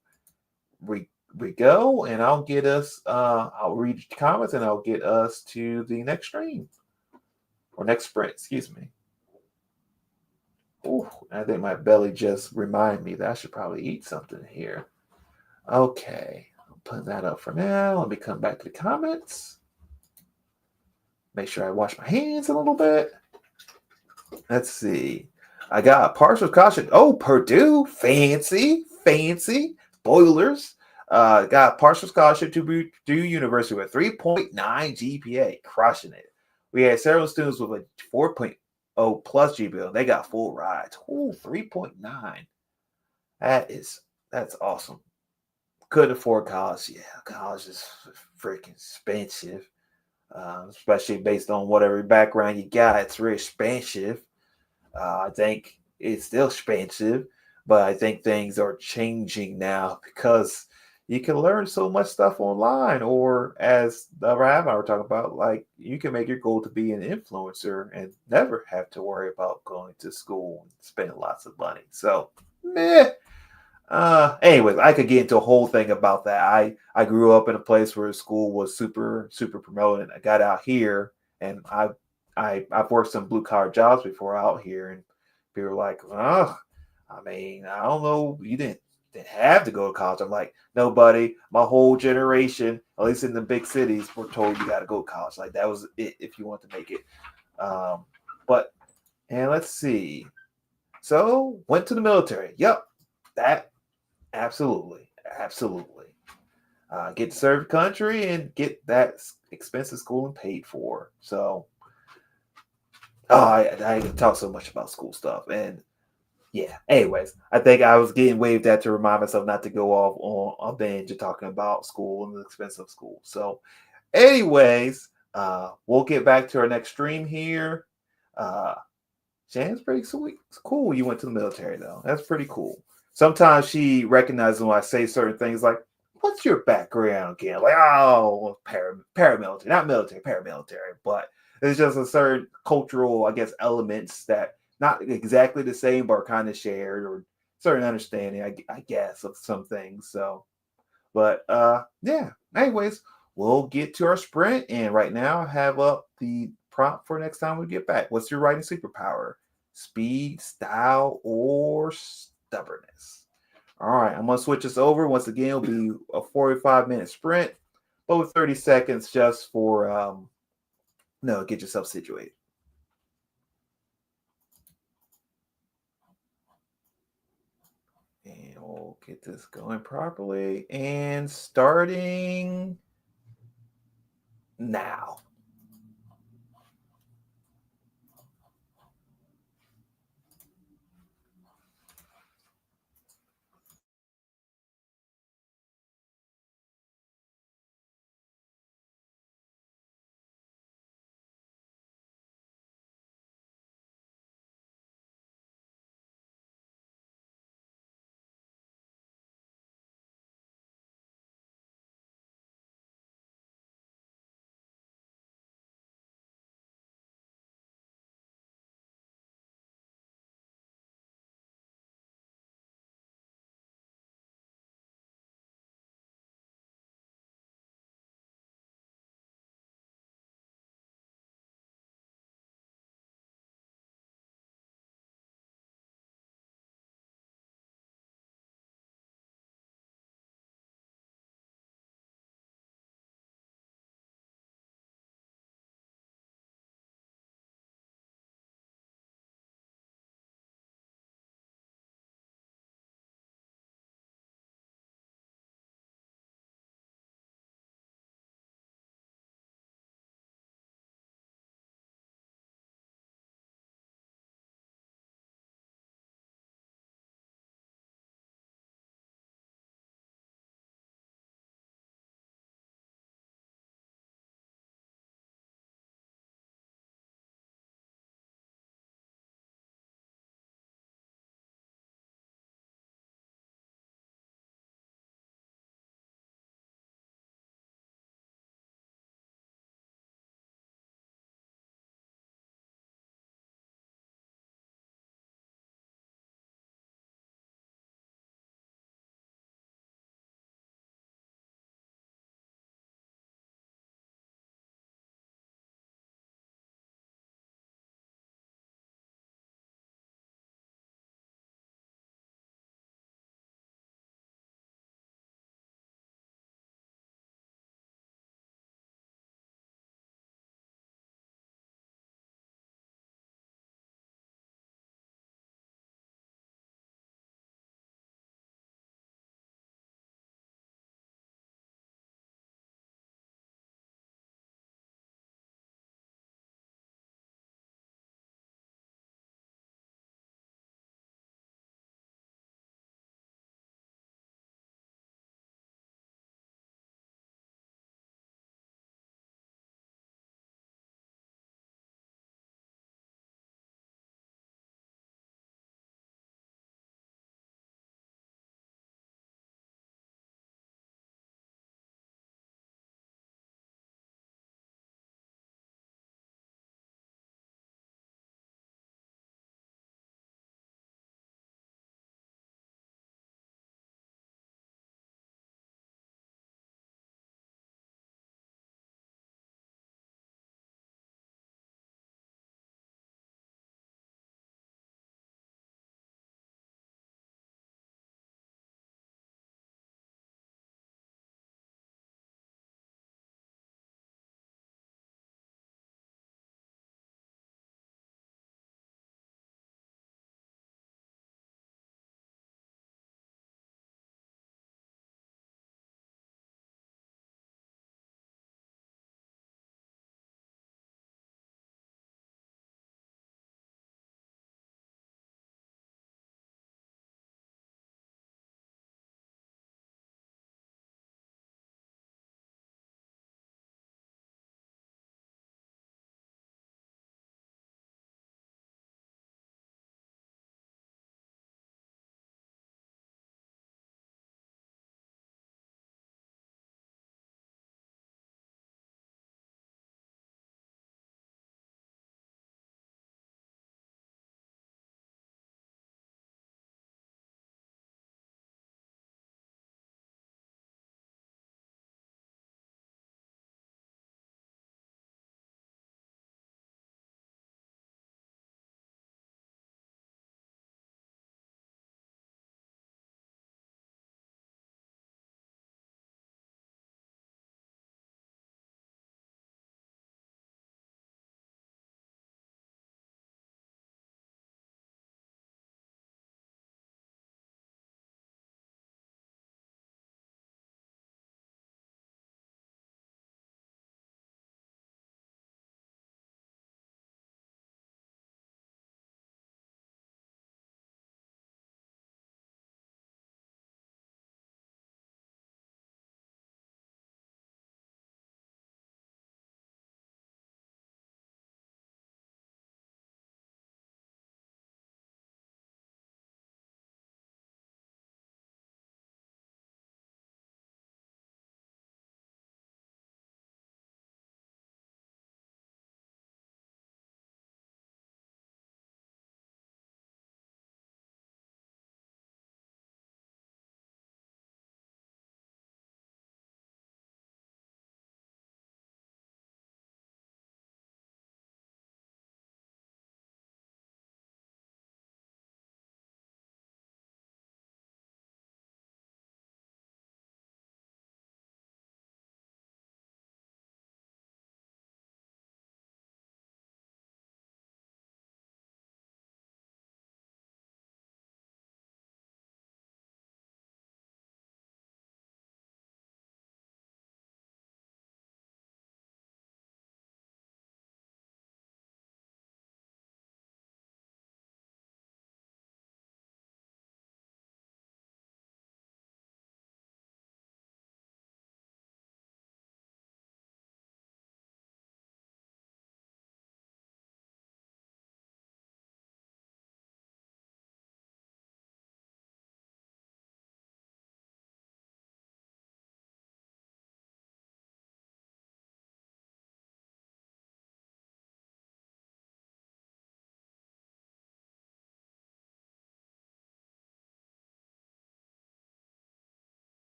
we go, and I'll get us. I'll read the comments, and I'll get us to the next stream or next sprint. Excuse me. Ooh, I think my belly just reminded me that I should probably eat something here. Okay, I'll put that up for now. Let me come back to the comments. Make sure I wash my hands a little bit. Let's see. I got a partial caution. Oh, Purdue, fancy. Boilers. Got partial scholarship to Purdue University with 3.9 GPA, crushing it. We had several students with a 4.0 plus GPA. They got full rides. Ooh, 3.9. That's awesome. Couldn't afford college. Yeah, college is freaking expensive, especially based on whatever background you got. It's very expensive. I think it's still expensive, but I think things are changing now because you can learn so much stuff online, or as the Rav and I were talking about, like you can make your goal to be an influencer and never have to worry about going to school and spending lots of money. So, meh. Anyways, I could get into a whole thing about that. I grew up in a place where school was super promoted. I got out here, and I've worked some blue collar jobs before out here, and people were like, "Oh, I mean, I don't know, you didn't have to go to college." I'm like, "No, buddy, my whole generation, at least in the big cities, were told you got to go to college. Like that was it if you want to make it." Um, but and let's see. So went to the military. Yep, that absolutely, absolutely. Get to serve country and get that expensive schooling paid for. So, I talk so much about school stuff, and yeah. Anyways, I think I was getting waved at to remind myself not to go off on a binge of talking about school and the expense of school. So, anyways, we'll get back to our next stream here. Uh, Shannon's pretty sweet. It's cool you went to the military though. That's pretty cool. Sometimes she recognizes when I say certain things like, "What's your background again?" Like, "Oh, paramilitary, not military, paramilitary." But it's just a certain cultural, I guess, elements that not exactly the same, but are kind of shared, or certain understanding, I guess, of some things. So, but yeah. Anyways, we'll get to our sprint, and right now I have up the prompt for next time we get back. What's your writing superpower? Speed, style, or stubbornness? All right, I'm gonna switch this over. Once again, it'll be a 45-minute sprint, but with 30 seconds just for no, get yourself situated. And we'll get this going properly. And starting now.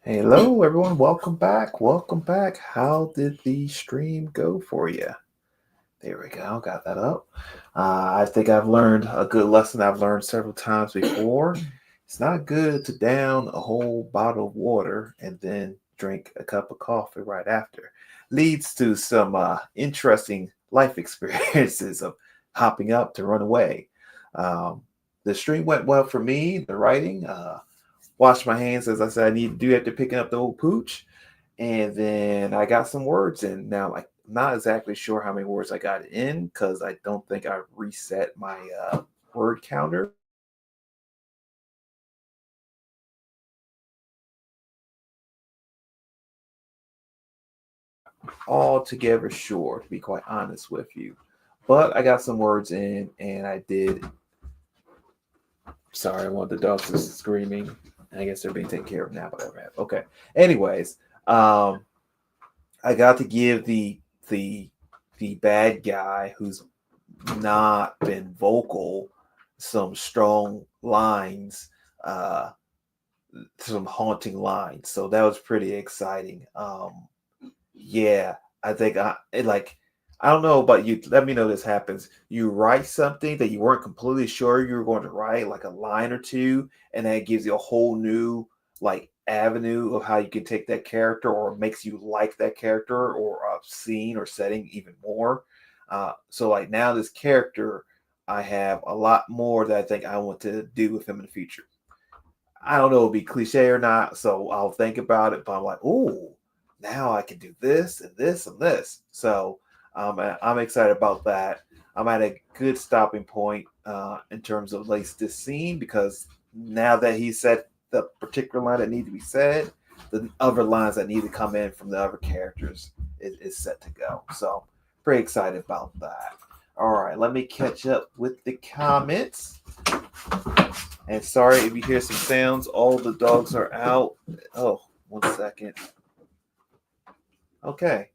Hello, everyone. Welcome back. Welcome back. How did the stream go for you? There we go. Got that up. I think I've learned a good lesson I've learned several times before. It's not good to down a whole bottle of water and then drink a cup of coffee right after. Leads to some interesting life experiences of hopping up to run away. Um, the stream went well for me, the writing. Washed my hands as I said I need to do after picking up the old pooch. And then I got some words in. Now, I'm not exactly sure how many words I got in because I don't think I reset my word counter. Altogether sure, to be quite honest with you. But I got some words in and I did. Sorry, one of the dogs is screaming. I guess they're being taken care of now, but whatever. Okay. Anyways, I got to give the the bad guy who's not been vocal some strong lines, uh, some haunting lines. So that was pretty exciting. Yeah, I think I don't know about you. Let me know this happens. You write something that you weren't completely sure you were going to write, like a line or two, and then it gives you a whole new like avenue of how you can take that character, or makes you like that character or a scene or setting even more. So like now this character, I have a lot more that I think I want to do with him in the future. I don't know if it'll be cliche or not, so I'll think about it. But I'm like, oh, now I can do this and this and this. So I'm excited about that. I'm at a good stopping point in terms of like this scene because now that he said the particular line that need to be said, the other lines that need to come in from the other characters is set to go. So pretty excited about that. All right, let me catch up with the comments. And sorry if you hear some sounds. All the dogs are out. Oh, 1 second. Okay.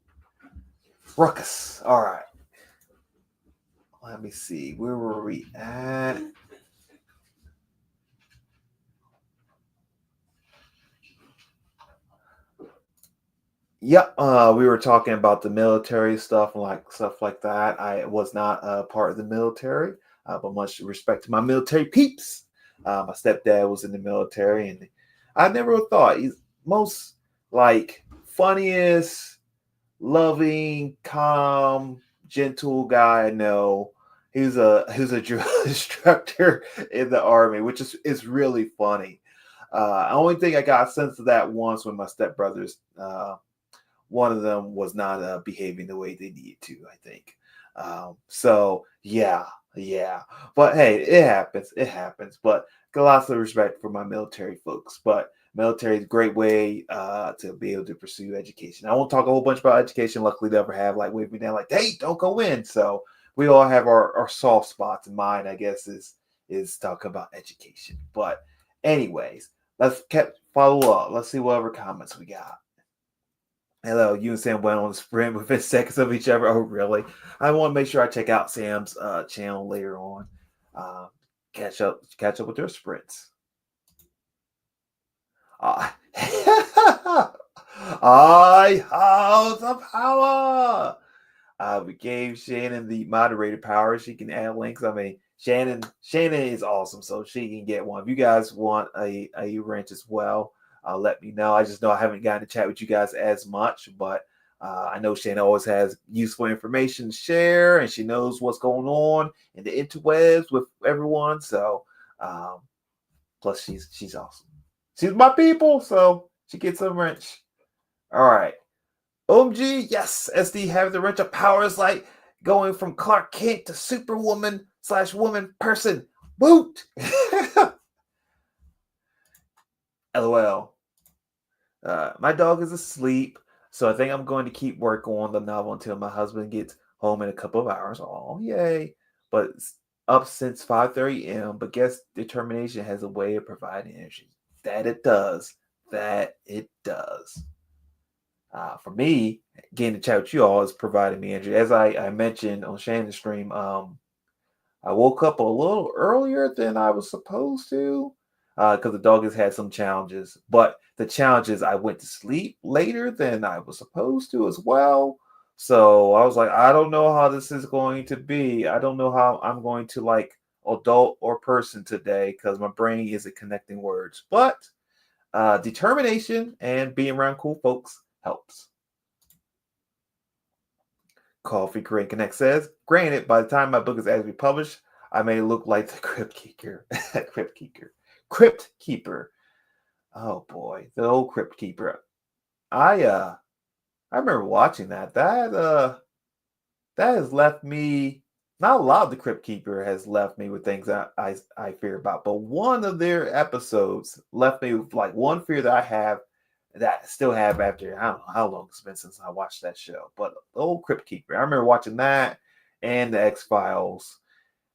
Ruckus. All right. Let me see. Where were we at? Yep. We were talking about the military stuff and like stuff like that. I was not a part of the military, but much respect to my military peeps. My stepdad was in the military, and I never thought he's most like funniest, loving, calm, gentle guy I know. He was a drill instructor in the army, which is really funny. Only thing I got a sense of that once when my stepbrothers, one of them was not behaving the way they needed to. I think. So yeah, yeah. But hey, it happens. It happens. But got lots of respect for my military folks. But military is a great way to be able to pursue education. I won't talk a whole bunch about education. Luckily, they never have like wave me down like, hey, don't go in. So we all have our soft spots. And mine, I guess, is talk about education. But anyways, let's follow up. Let's see what other comments we got. Hello, you and Sam went on a sprint within seconds of each other. Oh, really? I want to make sure I check out Sam's channel later on. Uh, catch up with their sprints. Uh, I have the power. We gave Shannon the moderator power. She can add links. I mean, Shannon is awesome, so she can get one. If you guys want a wrench as well, let me know. I just know I haven't gotten to chat with you guys as much, but I know Shannon always has useful information to share, and she knows what's going on in the interwebs with everyone. So, um, plus she's awesome. She's my people, so she gets a wrench. All right. OMG, yes, SD having the wrench of power is like going from Clark Kent to Superwoman / woman person. Woot! LOL. My dog is asleep, so I think I'm going to keep working on the novel until my husband gets home in a couple of hours. Oh, yay! But it's up since 5:30 a.m. But guess determination has a way of providing energy. That it does. That it does. For me, getting to chat with you all is providing me energy. As I mentioned on Shannon's stream, I woke up a little earlier than I was supposed to. because the dog has had some challenges. But the challenge is I went to sleep later than I was supposed to as well. So I was like, I don't know how this is going to be. I don't know how I'm going to like adult or person today because my brain isn't connecting words. But determination and being around cool folks helps. Coffee Create Connect says, granted, by the time my book is actually published, I may look like the Crypt Keeper. Crypt Keeper. Oh boy, the old Crypt Keeper. I remember watching that. That has left me, not a lot of the Crypt Keeper has left me with things that I fear about, but one of their episodes left me with like one fear that I have that I still have after I don't know how long it's been since I watched that show. But the old Crypt Keeper. I remember watching that and the X-Files.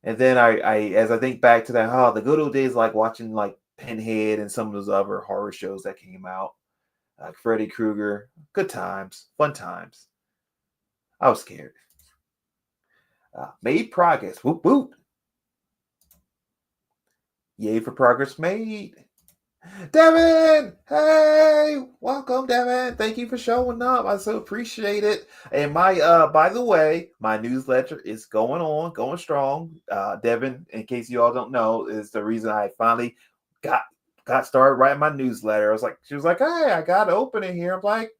And then I as I think back to that, the good old days like watching like Pinhead and some of those other horror shows that came out. Like Freddy Krueger. Good times, fun times. I was scared. Made progress. Whoop whoop. Yay for progress made. Devin, hey, welcome, Devin. Thank you for showing up. I so appreciate it. And by the way, my newsletter is going strong. Devin, in case you all don't know, is the reason I finally got started writing my newsletter. She was like, hey, I got to open it here. I'm like,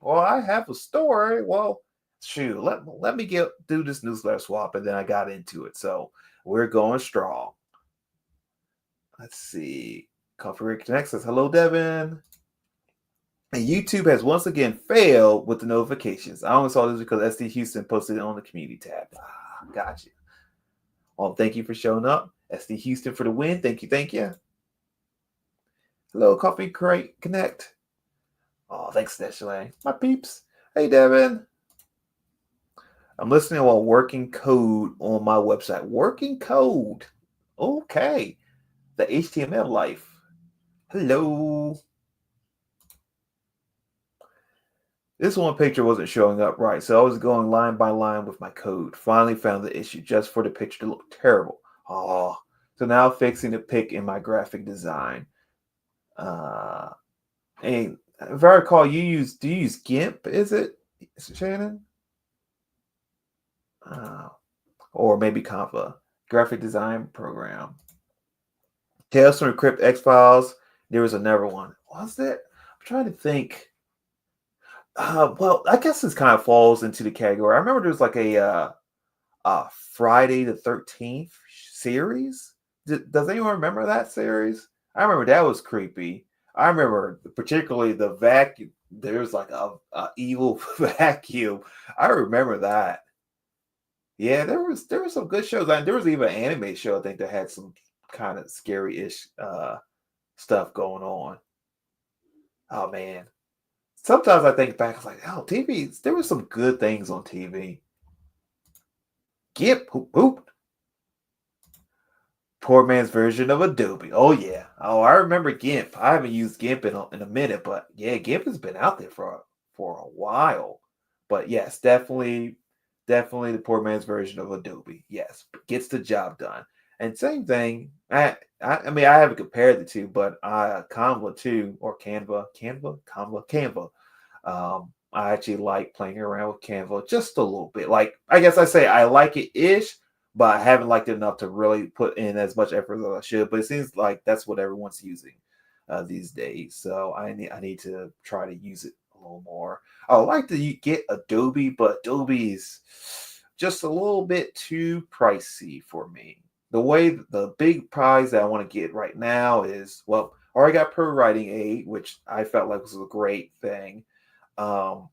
well, I have a story. Well, shoot, let me do this newsletter swap, and then I got into it. So we're going strong. Let's see. Coffee Rick Connect says, hello, Devin. And YouTube has once again failed with the notifications. I only saw this because SD Houston posted it on the community tab. Gotcha. Well, thank you for showing up. SD Houston for the win. Thank you. Hello, Coffee Crate Connect. Oh, thanks, Adeshile. My peeps. Hey, Devin. I'm listening while working code on my website. Working code. Okay. The HTML life. Hello. This one picture wasn't showing up right, so I was going line by line with my code. Finally found the issue just for the picture to look terrible. Oh, so now fixing the pic in my graphic design. And if I recall, do you use GIMP? Is it Shannon? Or maybe Canva, graphic design program. Tales from the Crypt X-Files. There was another one. Was it? I'm trying to think. Well, I guess this kind of falls into the category. I remember there was like a Friday the 13th series. Does anyone remember that series? I remember that was creepy. I remember particularly the vacuum. There's like a evil vacuum. I remember that. Yeah, there were some good shows. There was even an anime show I think that had some kind of scary-ish stuff going on. Oh man. Sometimes I think back, I was like, oh, TV, there were some good things on TV. GIMP, hoop, hoop. Poor man's version of Adobe. Oh, yeah. Oh, I remember GIMP. I haven't used GIMP in a minute, but yeah, GIMP has been out there for a while. But yes, definitely the poor man's version of Adobe. Yes, gets the job done. And same thing. I mean, I haven't compared the two, but Canva too, or Canva. I actually like playing around with Canva just a little bit. Like, I guess I say I like it ish, but I haven't liked it enough to really put in as much effort as I should. But it seems like that's what everyone's using these days. So I need to try to use it a little more. I would like to get Adobe, but Adobe is just a little bit too pricey for me. The big prize that I want to get right now is, well, I already got Pro Writing Aid, which I felt like was a great thing. Devin,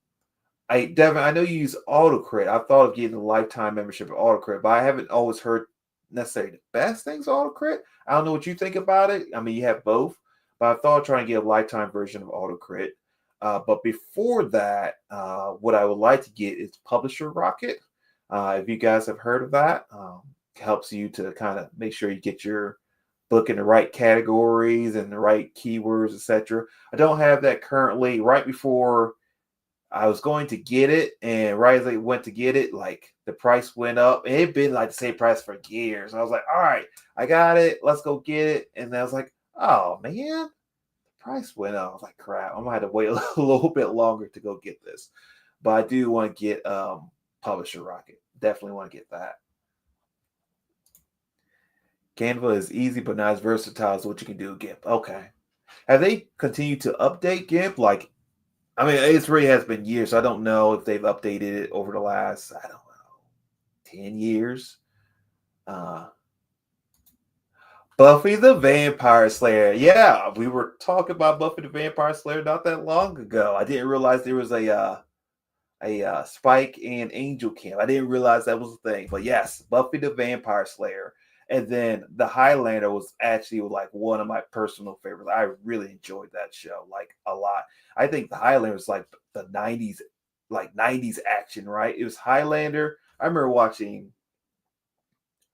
I know you use AutoCrit. I've thought of getting a lifetime membership of AutoCrit, but I haven't always heard necessarily the best things of AutoCrit. I don't know what you think about it. I mean, you have both, but I thought of trying to get a lifetime version of AutoCrit. But before that, what I would like to get is Publisher Rocket. If you guys have heard of that, helps you to kind of make sure you get your book in the right categories and the right keywords, etc. I don't have that currently. Right before I was going to get it, and right as I went to get it, like the price went up. And it'd been like the same price for years. I was like, all right, I got it. Let's go get it. And I was like, Oh man, the price went up. I was like, crap, I'm gonna have to wait a little bit longer to go get this. But I do want to get Publisher Rocket. Definitely want to get that. Canva is easy but not as versatile as what you can do with GIMP. Okay. Have they continued to update GIMP? Like, I mean, it really has been years. So I don't know if they've updated it over the last, I don't know, 10 years. Uh, Buffy the Vampire Slayer. Yeah, we were talking about Buffy the Vampire Slayer not that long ago. I didn't realize there was a Spike and Angel camp. I didn't realize that was a thing. But yes, Buffy the Vampire Slayer. And then The Highlander was actually like one of my personal favorites. I really enjoyed that show like a lot. I think The Highlander was like the 90s, like 90s action, right? It was Highlander. I remember watching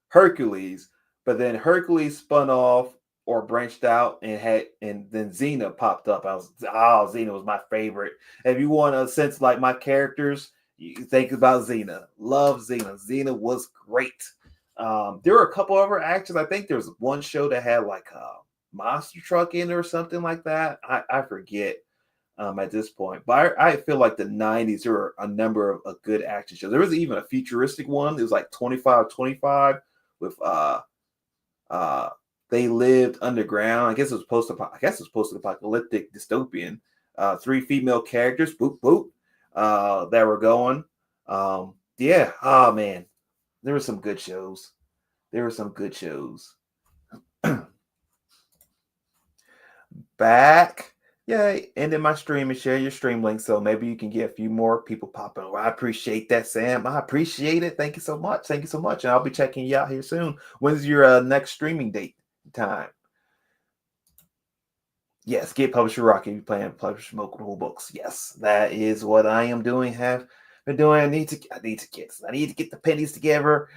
Hercules, but then Hercules spun off or branched out and then Xena popped up. Xena was my favorite. If you want a sense like my characters, you think about Xena. Love Xena. Xena was great. There were a couple other actions. I think there was one show that had like a monster truck in it or something like that. I forget at this point. But I feel like the 90s, there were a number of good action shows. There was even a futuristic one. It was like 25 with they lived underground. I guess it was post-apocalyptic dystopian. Three female characters, boop boop, that were going. Yeah, oh man, there were some good shows. There were some good shows. Back. Yeah, ending my stream and share your stream link so maybe you can get a few more people popping over. I appreciate that, Sam. I appreciate it. Thank you so much. Thank you so much. And I'll be checking you out here soon. When's your next streaming date time? Yes, get Publisher Rocket. You're playing Publisher Multiple Books. Yes, that is what I am doing. Have been doing. I need to get the pennies together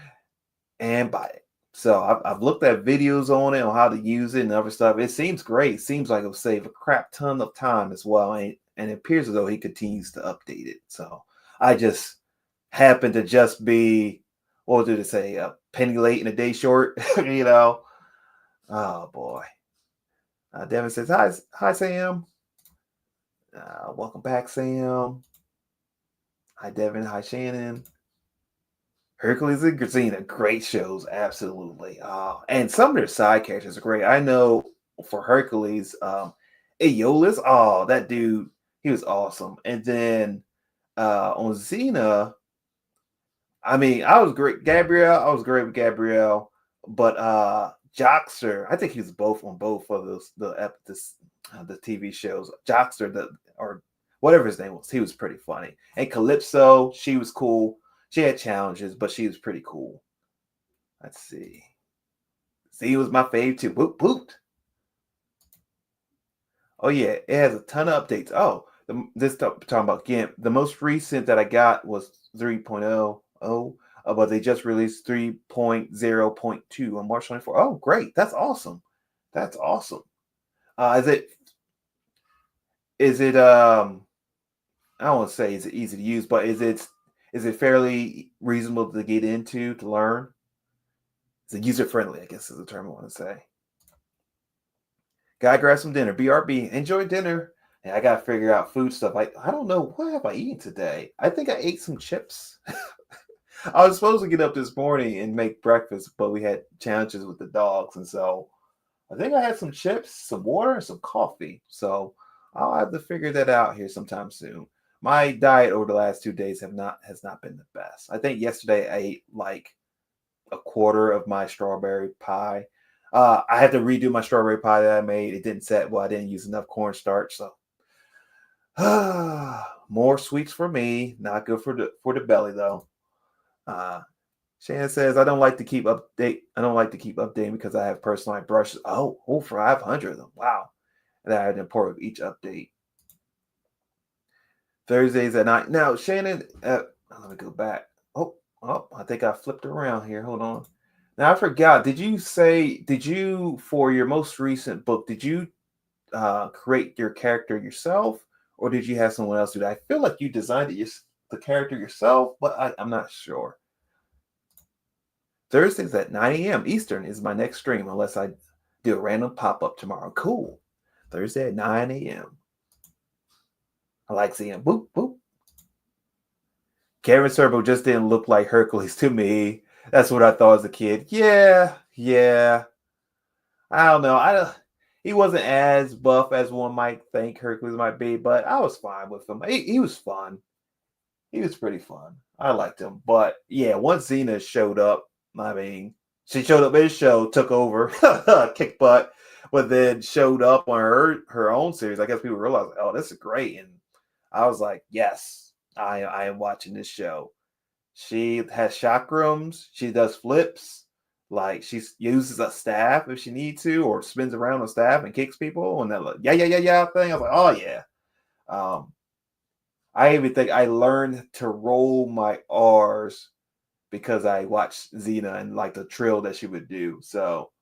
and buy it. So I've looked at videos on it on how to use it and other stuff. It seems great. It seems like it'll save a crap ton of time as well. And it appears as though he continues to update it. So I just happen to just be, what did it say? A penny late and a day short, you know? Oh boy. Devin says, hi Sam. Welcome back, Sam. Hi Devin. Hi Shannon. Hercules and Xena, great shows, absolutely. And some of their side characters are great. I know for Hercules, Aeolus, that dude, he was awesome. And then on Xena, I mean, I was great. I was great with Gabrielle, but Joxer, I think he was both on both of the TV shows. Joxer, or whatever his name was, he was pretty funny. And Calypso, she was cool. She had challenges, but she was pretty cool. Let's see. Z was my fave too. Boot boot. Oh yeah, it has a ton of updates. Oh, this stuff talking about GIMP. The most recent that I got was 3.0, but they just released 3.0.2 on March 24th. Oh, great! That's awesome. That's awesome. Is it I don't want to say is it easy to use, but is it fairly reasonable to get into to learn? Is it user friendly? I guess is the term I want to say. Gotta grab some dinner. BRB. Enjoy dinner. And I gotta figure out food stuff. I don't know what have I eaten today. I think I ate some chips. I was supposed to get up this morning and make breakfast, but we had challenges with the dogs, and so I think I had some chips, some water, and some coffee. So I'll have to figure that out here sometime soon. My diet over the last 2 days has not been the best. I think yesterday I ate like a quarter of my strawberry pie. I had to redo my strawberry pie that I made. It didn't set well. I didn't use enough cornstarch, so more sweets for me. Not good for the belly though. Shannon says I don't like to keep updating because I have personalized brushes. Oh, for 500 of them. Wow. And I had to import with each update. Thursdays at night. Now, Shannon, let me go back. Oh, I think I flipped around here. Hold on. Now I forgot. Did you for your most recent book, did you create your character yourself, or did you have someone else do that? I feel like you designed the character yourself, but I'm not sure. Thursdays at 9 a.m. Eastern is my next stream, unless I Do a random pop-up tomorrow. Cool. Thursday at 9 a.m. I like seeing boop, boop. Kevin Sorbo just didn't look like Hercules to me. That's what I thought as a kid. Yeah, yeah. I don't know. He wasn't as buff as one might think Hercules might be, but I was fine with him. He was fun. He was pretty fun. I liked him. But yeah, once Xena showed up, I mean, she showed up in his show, took over, kicked butt, but then showed up on her own series. I guess people realized, oh, this is great. And I was like, yes, I am watching this show. She has chakrams. She does flips. Like she uses a staff if she needs to, or spins around a staff and kicks people. And that like, yeah thing. I was like, oh yeah. Um, I even think I learned to roll my R's because I watched Xena and like the trill that she would do. So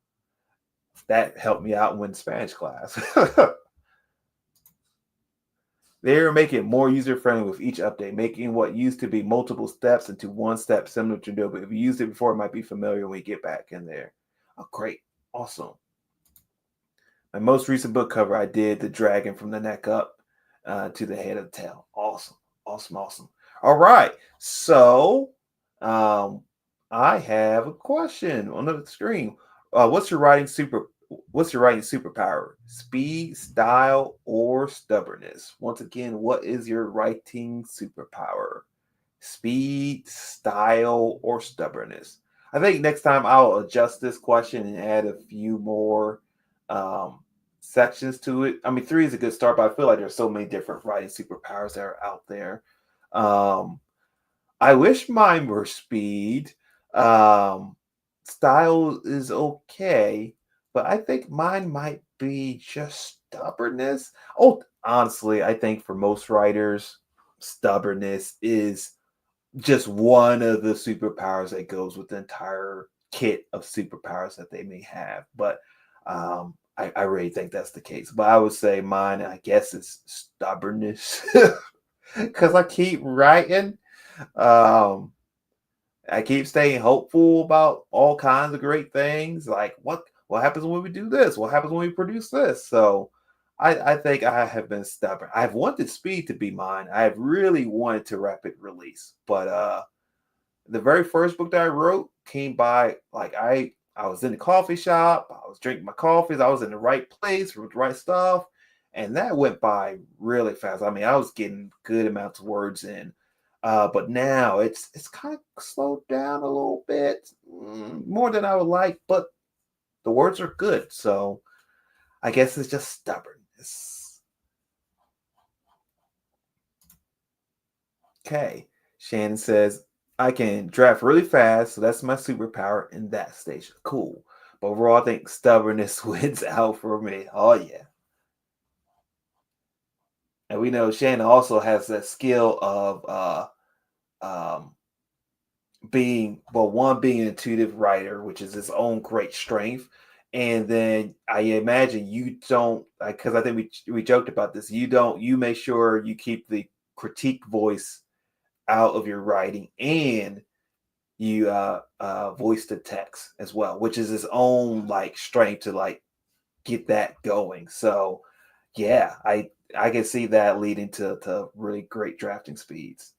that helped me out in Spanish class. They're making it more user-friendly with each update, making what used to be multiple steps into one step similar to Adobe. If you used it before, it might be familiar when you get back in there. Oh, great. Awesome. My most recent book cover, I did the dragon from the neck up to the head of the tail. Awesome. Awesome. All right. So I have a question on the screen. What's your writing superpower? Speed, style, or stubbornness? Once again, what is your writing superpower? Speed, style, or stubbornness? I think next time I'll adjust this question and add a few more sections to it. I mean, 3 is a good start, but I feel like there's so many different writing superpowers that are out there. I wish mine were speed. Um, Style is okay, but I think mine might be just stubbornness. Oh, honestly, I think for most writers, stubbornness is just one of the superpowers that goes with the entire kit of superpowers that they may have. But I really think that's the case. But I would say mine, I guess, is stubbornness because I keep writing. Um, I keep staying hopeful about all kinds of great things. Like what happens when we do this? What happens when we produce this? So I think I have been stubborn. I've wanted speed to be mine. I've really wanted to rapid release. But the very first book that I wrote came by like I was in the coffee shop, I was drinking my coffees, I was in the right place with the right stuff, and that went by really fast. I mean, I was getting good amounts of words in. But now it's kind of slowed down a little bit, more than I would like, but the words are good. So I guess it's just stubbornness. Okay. Shannon says, I can draft really fast, so that's my superpower in that station. Cool. But overall, I think stubbornness wins out for me. Oh, yeah. And we know Shannon also has that skill of um, being an intuitive writer, which is his own great strength. And then I imagine you don't, because I think we joked about this. You make sure you keep the critique voice out of your writing, and you voice the text as well, which is his own like strength to like get that going. So yeah, I can see that leading to really great drafting speeds.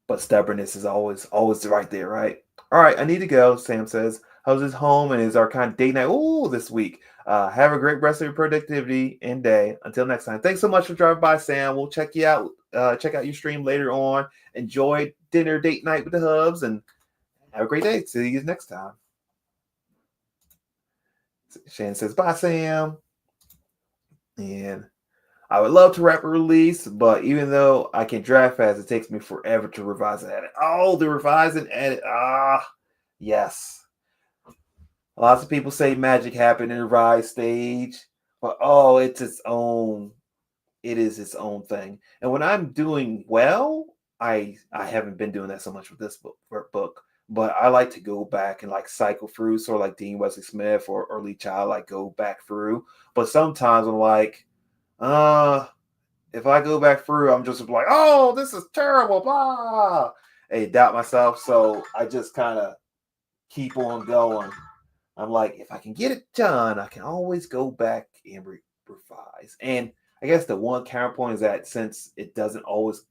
But stubbornness is always right there, right? All right, I need to go. Sam says, "How's his home and is our kind of date night? Oh, this week. Have a great rest of your productivity and day. Until next time. Thanks so much for driving by, Sam. We'll check you out. Check out your stream later on. Enjoy dinner date night with the hubs and have a great day. See you next time." Shan says, "Bye, Sam." And I would love to rapid release, but even though I can draft fast, it takes me forever to revise and edit. Oh, the revise and edit. Yes. Lots of people say magic happened in the revise stage, but oh, it is its own thing. And when I'm doing well, I haven't been doing that so much with this book, but I like to go back and like cycle through, sort of like Dean Wesley Smith or Lee Child, like go back through. But sometimes I'm like, uh, if I go back through, I'm just like, oh, this is terrible, blah, and doubt myself. So I just kind of keep on going. I'm like, if I can get it done, I can always go back and revise. And I guess the one counterpoint is that since it doesn't always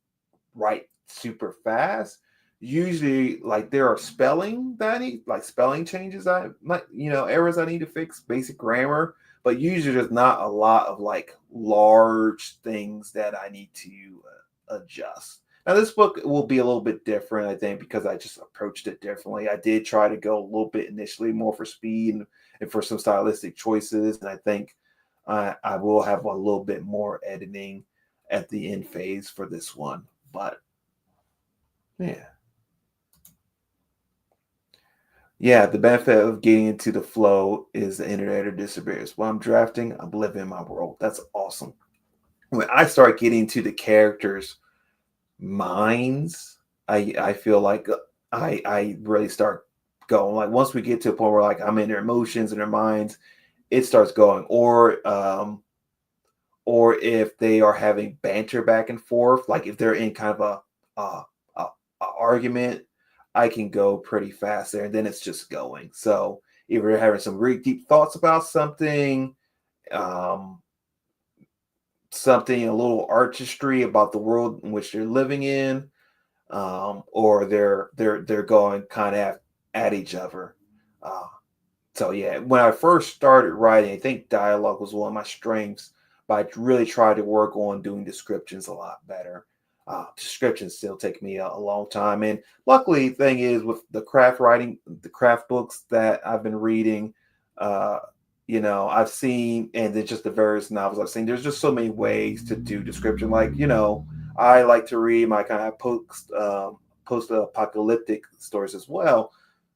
write super fast, usually like there are spelling that I need, like spelling changes I might, errors I need to fix, basic grammar, but usually there's not a lot of like large things that I need to adjust. Now, this book will be a little bit different, I think, because I just approached it differently. I did try to go a little bit initially more for speed and for some stylistic choices. And I think I will have a little bit more editing at the end phase for this one. But yeah. Yeah, the benefit of getting into the flow is the internet disappears. When I'm drafting, I'm living in my world. That's awesome. When I start getting to the characters' minds, I feel like I really start going. Like once we get to a point where like I'm in their emotions and their minds, it starts going. Or if they are having banter back and forth, like if they're in kind of a argument, I can go pretty fast there, and then it's just going. So if you're having some really deep thoughts about something, um, something a little artistry about the world in which they're living in, or they're going kind of at each other. Uh, so yeah, when I first started writing, I think dialogue was one of my strengths, but I really tried to work on doing descriptions a lot better. Descriptions still take me a long time, and luckily, thing is with the craft writing, the craft books that I've been reading, uh, I've seen, and then just the various novels I've seen. There's just so many ways to do description. Like I like to read my kind of post apocalyptic stories as well,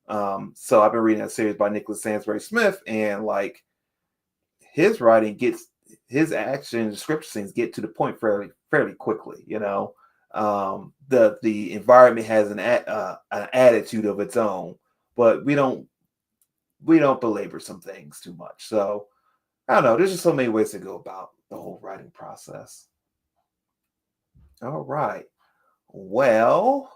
so I've been reading that series by Nicholas Sansbury Smith, and like his writing gets his action description scenes get to the point fairly quickly. The environment has an attitude of its own, but we don't belabor some things too much. So I don't know. There's just so many ways to go about the whole writing process. All right. Well,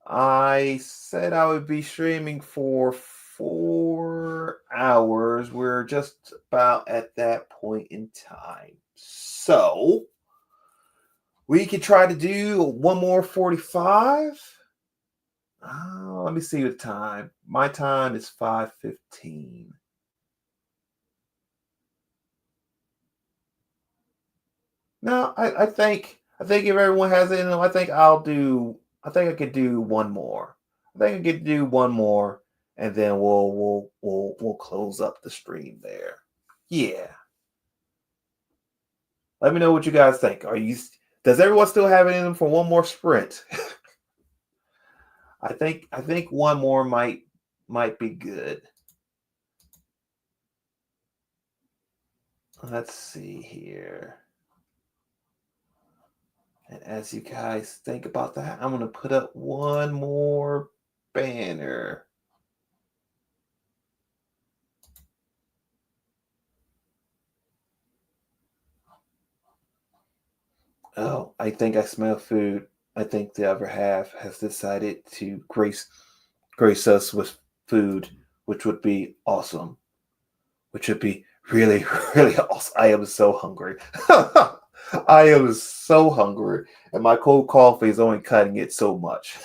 I said I would be streaming for 4 hours. We're just about at that point in time. So we could try to do one more 45. Let me see the time. My time is 5:15. No, I think if everyone has it in them, I think I could do one more. I think I could do one more, and then we'll close up the stream there. Yeah. Let me know what you guys think. Does everyone still have it in them for one more sprint? I think one more might be good. Let's see here. And as you guys think about that, I'm going to put up one more banner. Oh, I think I smell food. I think the other half has decided to grace us with food, which would be awesome. Which would be really, really awesome. I am so hungry. I am so hungry. And my cold coffee is only cutting it so much.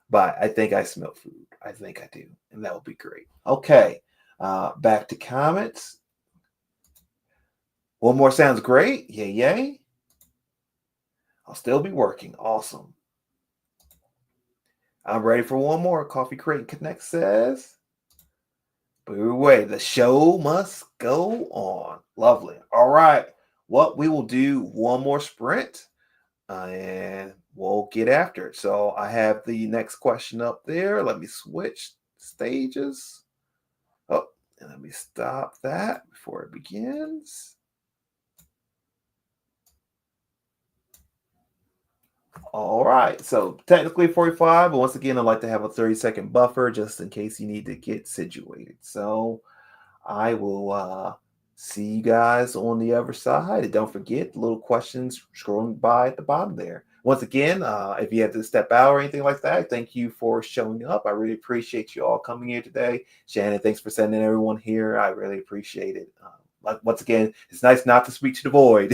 But I think I smell food. I think I do. And that would be great. Okay. Back to comments. One more sounds great. Yay, yay. I'll still be working. Awesome. I'm ready for one more. Coffee Crate Connect says. But anyway, the show must go on. Lovely. All right. What we will do one more sprint, and we'll get after it. So I have the next question up there. Let me switch stages. Oh, and let me stop that before it begins. All right, so technically 45, but once again, I like to have a 30-second buffer just in case you need to get situated. So I will see you guys on the other side. And don't forget the little questions scrolling by at the bottom there. Once again, if you had to step out or anything like that, thank you for showing up. I really appreciate you all coming here today. Shannon, thanks for sending everyone here. I really appreciate it. Like once again, it's nice not to speak to the void,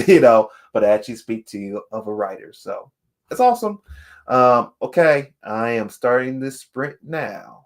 but actually speak to other writers. So that's awesome. Okay, I am starting this sprint now.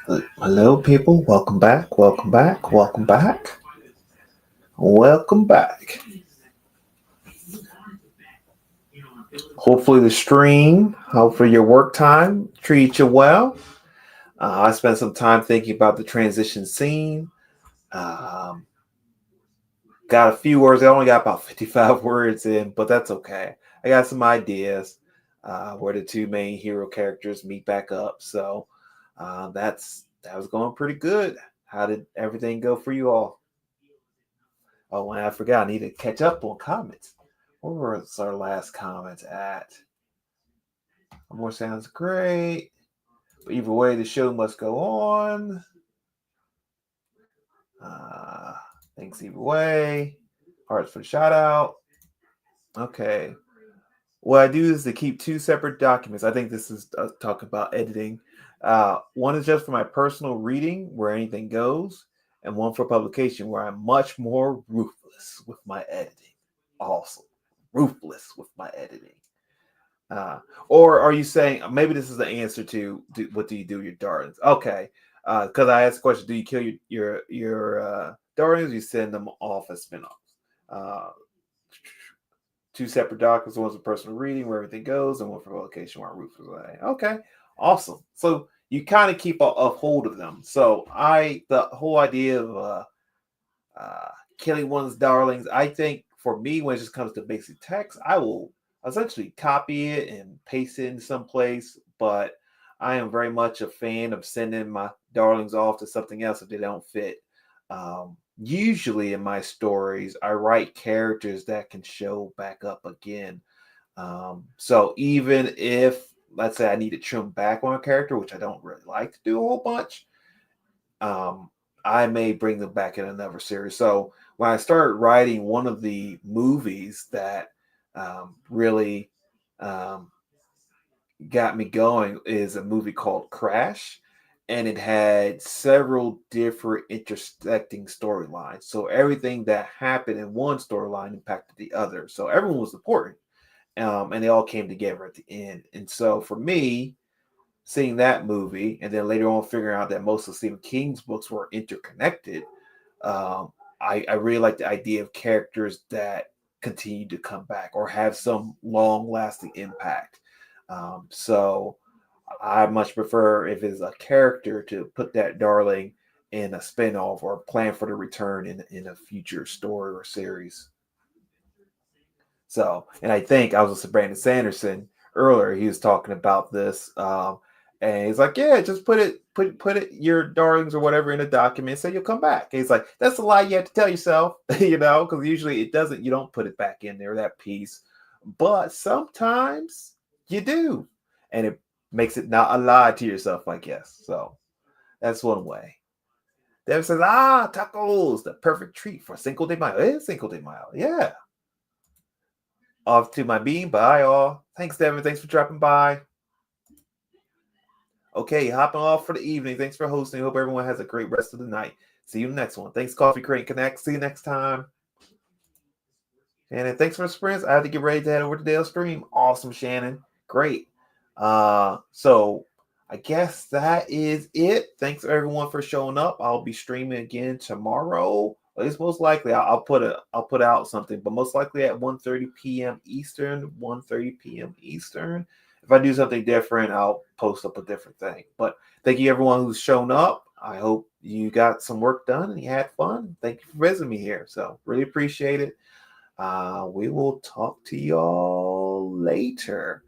Hello, people. Welcome back. Welcome back. Welcome back. Welcome back. Hopefully, the stream, hopefully, your work time treats you well. I spent some time thinking about the transition scene. Um, got a few words. I only got about 55 words in, but that's okay. I got some ideas where the two main hero characters meet back up. So that was going pretty good. How did everything go for you all? Oh, and I forgot. I need to catch up on comments. Where was our last comment at? More sounds great. But either way, the show must go on. Uh, thanks either way. Hearts for the shout out. Okay. What I do is to keep two separate documents. I think this is talk about editing. One is just for my personal reading, where anything goes, and one for publication, where I'm much more ruthless with my editing. Awesome. Ruthless with my editing. Or are you saying maybe this is the answer to what do you do with your darlings? Okay, because I asked the question: do you kill your darlings? Or you send them off as spinoffs? Uh, Two separate documents. One's a personal reading where everything goes, and one for publication where ruthless. Okay, awesome. So you kind of keep a hold of them. So the whole idea of killing one's darlings, I think for me, when it just comes to basic text, I will essentially copy it and paste it in someplace. But I am very much a fan of sending my darlings off to something else if they don't fit. Usually in my stories, I write characters that can show back up again. So even if, let's say, I need to trim back on a character, which I don't really like to do a whole bunch, I may bring them back in another series. So when I started writing, one of the movies that really got me going is a movie called Crash, and it had several different intersecting storylines. So everything that happened in one storyline impacted the other. So everyone was important, and they all came together at the end. And so for me, seeing that movie, and then later on figuring out that most of Stephen King's books were interconnected, I really like the idea of characters that continue to come back or have some long lasting impact. So I much prefer if it's a character to put that darling in a spinoff or plan for the return in a future story or series. So, and I think I was listening to Brandon Sanderson earlier. He was talking about this, and he's like, "Yeah, just put it your darlings or whatever in a document, so you'll come back." And he's like, "That's a lie you have to tell yourself, because usually it doesn't. You don't put it back in there that piece, but sometimes you do, and it makes it not a lie to yourself, I guess. So that's one way." Deb says, tacos, the perfect treat for Cinco de Mayo. It is Cinco de Mayo, yeah. Off to my bean. Bye, all. Thanks, Devin. Thanks for dropping by. Okay, hopping off for the evening. Thanks for hosting. Hope everyone has a great rest of the night. See you next one. Thanks, Coffee Crate Connect. See you next time. And thanks for the sprints. I had to get ready to head over to Dale's stream. Awesome, Shannon. Great. So I guess that is it. Thanks everyone for showing up. I'll be streaming again tomorrow. It's most likely I'll put out something, but most likely at 1:30 p.m. Eastern, 1:30 p.m. Eastern. If I do something different, I'll post up a different thing. But thank you everyone who's shown up. I hope you got some work done and you had fun. Thank you for visiting me here. So really appreciate it. We will talk to y'all later.